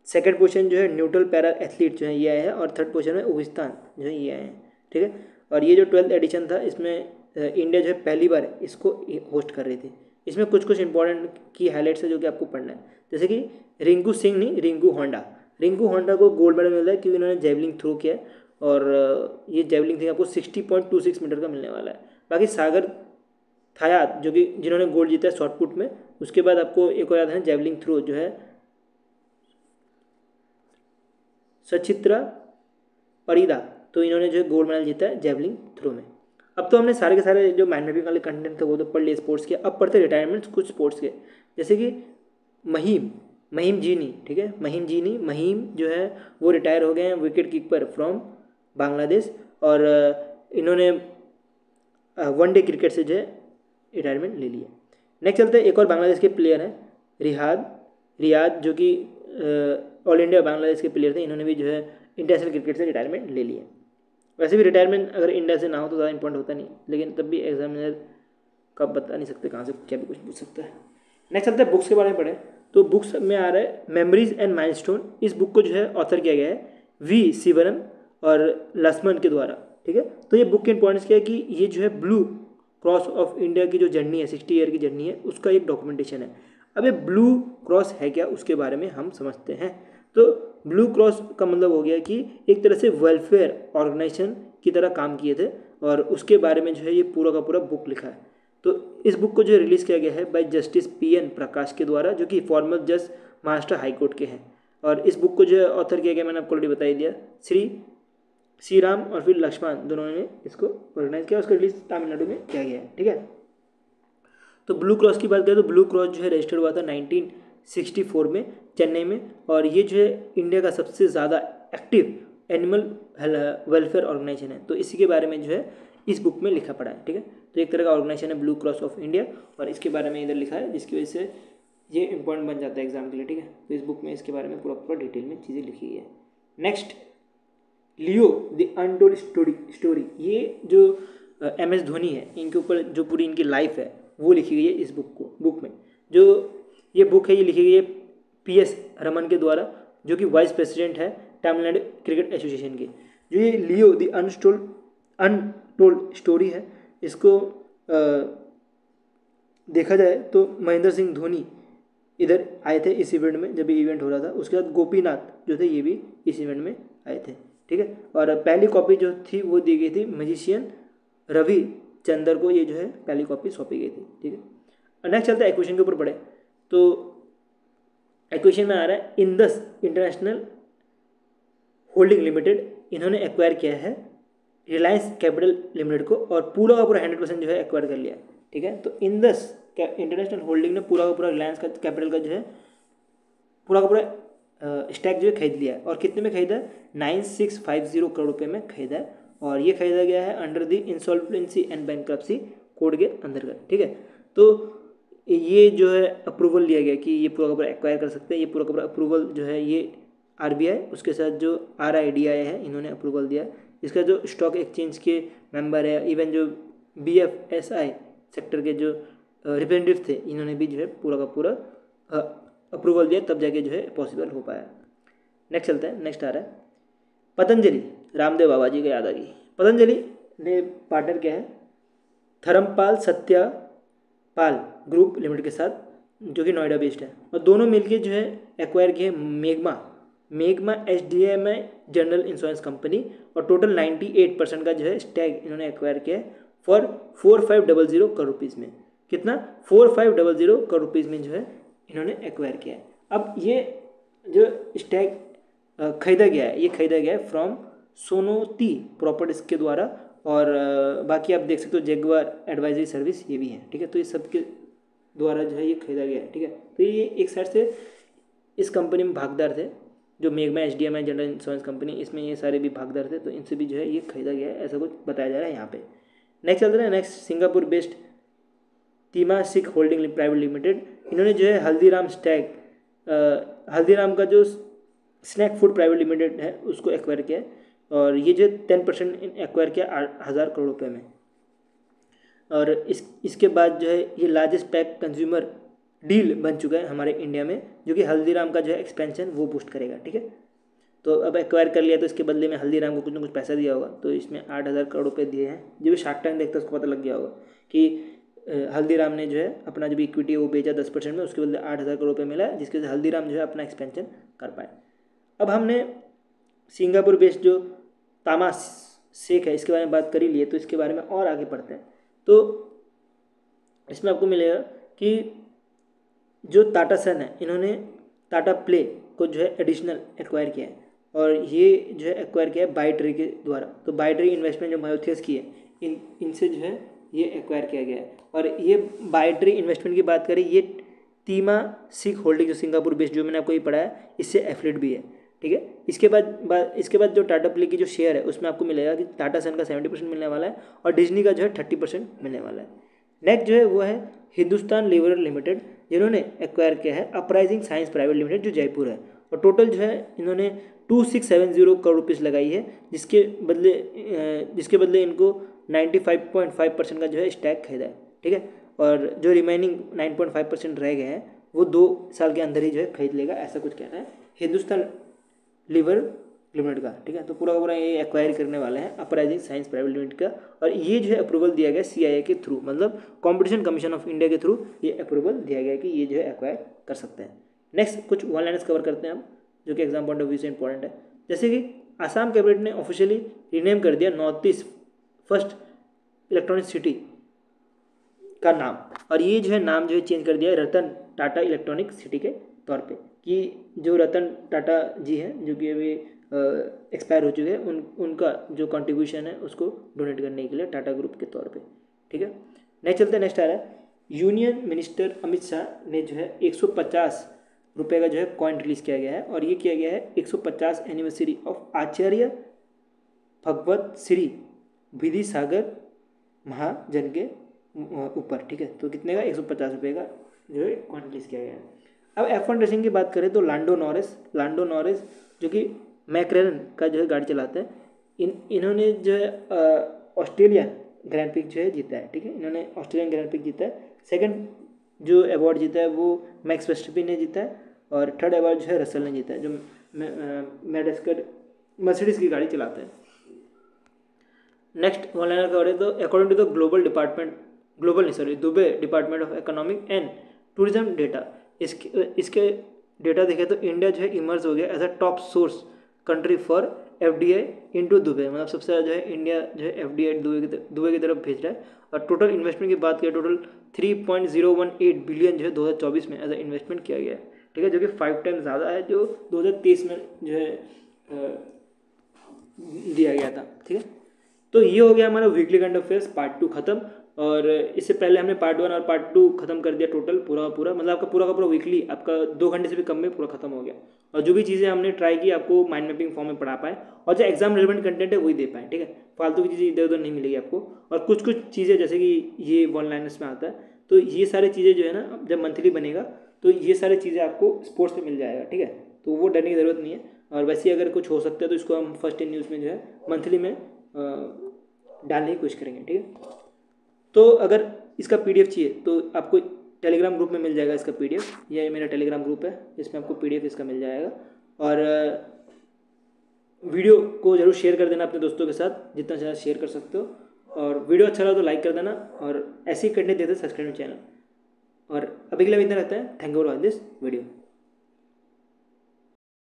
सेकंड पोजीशन जो है न्यूट्रल पैरा एथलीट जो है ये आए हैं, और थर्ड पोजीशन में उज्बेकिस्तान जो है ये आए हैं, ठीक है। और ये जो 12th एडिशन था इसमें इंडिया जो है पहली बार इसको होस्ट कर रही थी। इसमें कुछ इंपॉर्टेंट की हाईलाइट्स है जो कि आपको पढ़ना है, जैसे कि रिंकू सिंह नहीं, रिंकू होंडा को गोल्ड मेडल मिल रहा है क्योंकि इन्होंने जेवलिंग थ्रो किया, और ये जेवलिंग थ्रो आपको 60.26 मीटर का मिलने वाला है। बाकी सागर थायात जो कि जिन्होंने गोल्ड जीता है शॉर्ट पुट में, उसके बाद आपको एक और याद है जेवलिंग थ्रो जो है सचित्रा परिदा, तो इन्होंने जो है गोल्ड मेडल जीता है जेवलिंग थ्रो में। अब तो हमने सारे के सारे जो माइंड मैपिंग वाले कंटेंट थे वो तो पढ़ लिए स्पोर्ट्स के। अब पढ़ते रिटायरमेंट्स कुछ स्पोर्ट्स के, जैसे कि महिम जीनी, ठीक है, महिम जो है वो रिटायर हो गए हैं विकेट कीपर फ्रॉम बांग्लादेश, और इन्होंने वनडे क्रिकेट से जो है रिटायरमेंट ले लिया। नेक्स्ट चलते हैं, एक और बांग्लादेश के प्लेयर हैं रियाद जो कि ऑल इंडिया बांग्लादेश के प्लेयर थे, इन्होंने भी जो है इंटरनेशनल क्रिकेट से रिटायरमेंट ले लिया। वैसे भी रिटायरमेंट अगर इंडिया से ना हो तो ज़्यादा इंपॉर्टेंट होता नहीं, लेकिन तब भी एग्जामिनर कब बता नहीं सकते कहाँ से क्या भी कुछ पूछ सकता है। नेक्स्ट चलते हैं बुक्स के बारे में पढ़ें, तो बुक्स में आ रहा है मेमोरीज एंड माइलस्टोन। इस बुक को जो है ऑथर किया गया है वी शिवरन और लक्ष्मण के द्वारा, ठीक है। तो ये बुक की इंपॉर्टेंस क्या है कि ये जो है ब्लू क्रॉस ऑफ इंडिया की जो जर्नी है 60 ईयर की जर्नी है उसका एक डॉक्यूमेंटेशन है। अब ये ब्लू क्रॉस है क्या उसके बारे में हम समझते हैं। तो ब्लू क्रॉस का मतलब हो गया कि एक तरह से वेलफेयर ऑर्गेनाइजेशन की तरह काम किए थे, और उसके बारे में जो है ये पूरा का पूरा बुक लिखा है। तो इस बुक को जो रिलीज़ किया गया है बाय जस्टिस PN प्रकाश के द्वारा, जो कि फॉर्मर जज महाराष्ट्र हाई कोर्ट के हैं। और इस बुक को जो है ऑथर किया गया मैंने आपको ऑलरेडी बता ही दिया, श्री राम और फिर लक्ष्मण दोनों ने इसको ऑर्गेनाइज किया। उसका रिलीज तमिलनाडु में किया गया है, ठीक है। तो ब्लू क्रॉस की बात करें तो ब्लू क्रॉस जो है रजिस्टर्ड हुआ था 1964 में चेन्नई में, और ये जो है इंडिया का सबसे ज़्यादा एक्टिव एनिमल वेलफेयर ऑर्गेनाइजेशन है। तो इसी के बारे में जो है इस बुक में लिखा पड़ा है, ठीक है। तो एक तरह का ऑर्गेनाइजेशन है ब्लू क्रॉस ऑफ इंडिया, और इसके बारे में इधर लिखा है, जिसकी वजह से ये इंपॉर्टेंट बन जाता है एग्जाम के लिए, ठीक है। तो इस बुक में इसके बारे में पूरा डिटेल में चीज़ें लिखी गई है। Next, Leo the untold story, ये जो MS धोनी है इनके ऊपर जो पूरी इनकी लाइफ है वो लिखी गई है इस बुक में। जो ये बुक है ये लिखी गई है PS रमन के द्वारा, जो कि वाइस प्रेसिडेंट है तमिलनाडु क्रिकेट एसोसिएशन के। जो ये लियो द अनटोल्ड स्टोरी है, इसको देखा जाए तो महेंद्र सिंह धोनी इधर आए थे इस इवेंट में जब ये इवेंट हो रहा था। उसके बाद गोपीनाथ जो थे ये भी इस इवेंट में आए थे, ठीक है। और पहली कॉपी जो थी वो दी गई थी मजिशियन रवि चंदर को, ये जो है पहली कॉपी सौंपी गई थी, ठीक है। नेक्स्ट चलता है एक्वेशन के ऊपर पढ़े, तो एक्वेशन में आ रहा है इंडस इंटरनेशनल होल्डिंग लिमिटेड, इन्होंने एक्वायर किया है रिलायंस कैपिटल लिमिटेड को, और पूरा का पूरा 100% जो है एक्वायर कर लिया, ठीक है। तो इंडस इंटरनेशनल होल्डिंग ने पूरा का पूरा रिलायंस का कैपिटल का जो है पूरा का पूरा स्टैक जो है खरीद लिया है। और कितने में खरीदा है? 9650 करोड़ रुपये में खरीदा है, और ये खरीदा गया है under the insolvency and bankruptcy code के अंतर्गत, ठीक है। तो ये जो है अप्रूवल लिया गया कि ये पूरा का पूरा एक्वायर कर सकते हैं। ये पूरा का पूरा अप्रूवल जो है ये RBI उसके साथ जो RIDI है इन्होंने अप्रूवल दिया। इसका जो स्टॉक एक्सचेंज के मेंबर है, इवन जो BFSI सेक्टर के जो रिप्रेजेंटेटिव थे, इन्होंने भी जो है पूरा का पूरा अप्रूवल दिया, तब जाके जो है पॉसिबल हो पाया। नेक्स्ट चलते हैं, नेक्स्ट आ रहा है पतंजलि, रामदेव बाबा जी का याद आ गई। पतंजलि ने पार्टनर किया है धर्मपाल सत्यापाल ग्रुप लिमिटेड के साथ, जो कि नोएडा बेस्ड है, और दोनों मिलके जो है एक्वायर किए magma HDMI general insurance company, और टोटल 98% का जो है स्टैक इन्होंने एक्वायर किया है फॉर 4500 करोड़ रुपीज़ में। कितना? 4500 करोड़ रुपीज़ में जो है इन्होंने एक्वायर किया है। अब ये जो स्टैक खरीदा गया है, ये खरीदा गया है फ्रॉम सोनोती प्रॉपर्टीज के द्वारा, और बाकी आप देख सकते हो जगुआर एडवाइजरी सर्विस ये भी है, ठीक है। तो ये सबके द्वारा जो है ये खरीदा गया है, ठीक है। तो ये एक साइड से इस कंपनी में भागीदार थे, जो magma HDMI general insurance company, इसमें ये सारे भी भागीदार थे, तो इनसे भी जो है ये खरीदा गया है, ऐसा कुछ बताया जा रहा है यहाँ पे। नेक्स्ट चल रहा है, next Singapore based Temasek holding private limited, इन्होंने जो है हल्दीराम का जो स्नैक फूड प्राइवेट लिमिटेड है उसको एक्वायर किया है, और ये जो 10% एक्वायर किया 1000 करोड़ रुपये में। और इसके बाद जो है ये लार्जेस्ट पैक कंज्यूमर डील बन चुका है हमारे इंडिया में, जो कि हल्दीराम का जो है एक्सपेंशन वो बूस्ट करेगा, ठीक है। तो अब एक्वायर कर लिया तो इसके बदले में हल्दीराम को कुछ ना कुछ पैसा दिया होगा, तो इसमें 8000 करोड़ रुपये दिए हैं। जो भी शार्क टैंक देखता है उसको पता लग गया होगा कि हल्दीराम ने जो है अपना जो भी इक्विटी है वो बेचा 10% में, उसके बदले 8000 करोड़ रुपये मिला है, जिसकी वजह से हल्दीराम जो है अपना एक्सपेंशन कर पाए। अब हमने सिंगापुर बेस्ड जो तेमासिक है इसके बारे में बात कर ही लिए, तो इसके बारे में और आगे पढ़ते हैं। तो इसमें आपको मिलेगा कि जो टाटा सन है इन्होंने टाटा प्ले को जो है एडिशनल एक्वायर किया है, और ये जो है एक्वायर किया है बायट्री के द्वारा। तो बायट्री इन्वेस्टमेंट जो मायोथियस की है इनसे जो है ये एक्वायर किया गया है। और ये बायट्री इन्वेस्टमेंट की बात करें, ये तीमा सिक होल्डिंग जो सिंगापुर बेस्ड, जो मैंने आपको ये पढ़ाया, इससे एफिलिएट भी है, ठीक है। इसके बाद जो टाटा प्ले की जो शेयर है उसमें आपको मिलेगा कि टाटा सन का 70% मिलने वाला है और डिज्नी का जो है 30% मिलने वाला है। नेक्स्ट जो है वो है हिंदुस्तान लीवर लिमिटेड, जिन्होंने एक्वायर किया है अपराइजिंग साइंस प्राइवेट लिमिटेड जो जयपुर है, और टोटल जो है इन्होंने 2670 करोड़ रुपीज़ लगाई है, जिसके बदले इनको 95.5% का जो है स्टैक खरीदा है, ठीक है। और जो रिमेनिंग 9.5% रह गए हैं वो 2 साल के अंदर ही जो है खरीद लेगा, ऐसा कुछ कहना है हिंदुस्तान लीवर लिमिटेड का, ठीक है। तो पूरा का पूरा ये एक्वायर करने वाले हैं अपराइजिंग साइंस प्राइवेट लिमिटेड का, और ये जो है अप्रूवल दिया गया CII के थ्रू, मतलब कॉम्पिटिशन कमीशन ऑफ इंडिया के थ्रू ये अप्रूवल दिया गया कि ये जो है एक्वायर कर सकते हैं। नेक्स्ट कुछ वन लाइनर्स कवर करते हैं हम, जो कि एग्जाम पॉइंट ऑफ व्यू से इंपॉर्टेंट है। जैसे कि आसाम कैबिनेट ने ऑफिशियली रिनेम कर दिया north east first electronic city का नाम, और ये जो है नाम जो है चेंज कर दिया है रतन टाटा इलेक्ट्रॉनिक सिटी के तौर पे, कि जो रतन टाटा जी हैं जो कि अभी एक्सपायर हो चुके हैं, उनका जो कंट्रीब्यूशन है उसको डोनेट करने के लिए टाटा ग्रुप के तौर पे, ठीक है। नेक्स्ट आ रहा है यूनियन मिनिस्टर अमित शाह ने जो है 150 रुपये का जो है कॉइन रिलीज किया गया है, और ये किया गया है 150 एनिवर्सरी ऑफ आचार्य भगवत श्री विद्यासागर महाजन के ऊपर, ठीक है। तो कितने का 150 रुपये का जो है कॉइन रिलीज किया गया है। अब F1 रेसिंग की बात करें तो लांडो नॉरिस जो कि मैकलेरन का जो है गाड़ी चलाते हैं, इन्होंने जो है ऑस्ट्रेलियन ग्रैंड प्रिक्स जो है जीता है, ठीक है। इन्होंने ऑस्ट्रेलियन ग्रैंड प्रिक्स जीता है। सेकंड जो अवार्ड जीता है वो मैक्स वर्स्टेपिन ने जीता है, और थर्ड अवार्ड जो है रसल ने जीता है, जो मर्सिडीज की गाड़ी चलाते हैं। नेक्स्ट वन लाइनर कवर है तो according to the Dubai department of economic and tourism data, इसके डेटा देखें तो इंडिया जो है इमर्ज हो गया as a top source country for FDI into Dubai, मतलब सबसे ज़्यादा जो है इंडिया जो है FDI दुबई की तरफ भेज रहा है। और टोटल इन्वेस्टमेंट की बात करें, टोटल 3.018 बिलियन जो है 2024 में एज अ इन्वेस्टमेंट किया गया है, ठीक है, जो कि 5 टाइम्स ज़्यादा है जो 2023 में जो है दिया गया था, ठीक है। तो ये हो गया हमारा वीकली करंट अफेयर्स पार्ट 2 खत्म, और इससे पहले हमने पार्ट 1 और पार्ट 2 खत्म कर दिया टोटल पूरा मतलब आपका पूरा का पूरा वीकली आपका 2 घंटे से भी कम में पूरा खत्म हो गया, और जो भी चीज़ें हमने ट्राई की आपको माइंड मैपिंग फॉर्म में पढ़ा पाए, और जो एग्जाम रिलेवेंट कंटेंट है वही दे पाए, ठीक है। फालतू की चीज़ें इधर उधर नहीं मिलेगी आपको। और कुछ चीज़ें जैसे कि ये वन लाइनर्स में आता है, तो ये सारी चीज़ें जो है ना जब मंथली बनेगा तो ये सारी चीज़ें आपको स्पोर्ट्स में मिल जाएगा, ठीक है। तो वो डरने की ज़रूरत नहीं है, और वैसे अगर कुछ हो सकता है तो इसको हम फर्स्ट इन न्यूज़ में जो है मंथली में डालने की कोशिश करेंगे, ठीक है। तो अगर इसका PDF चाहिए तो आपको टेलीग्राम ग्रुप में मिल जाएगा इसका PDF, ये मेरा टेलीग्राम ग्रुप है, इसमें आपको PDF इसका मिल जाएगा। और वीडियो को जरूर शेयर कर देना अपने दोस्तों के साथ, जितना ज़्यादा शेयर कर सकते हो, और वीडियो अच्छा लगा तो लाइक कर देना, और ऐसे ही करने देते सब्सक्राइब चैनल। और अभी के लिए इतना रहता है। Thank you for watching this video.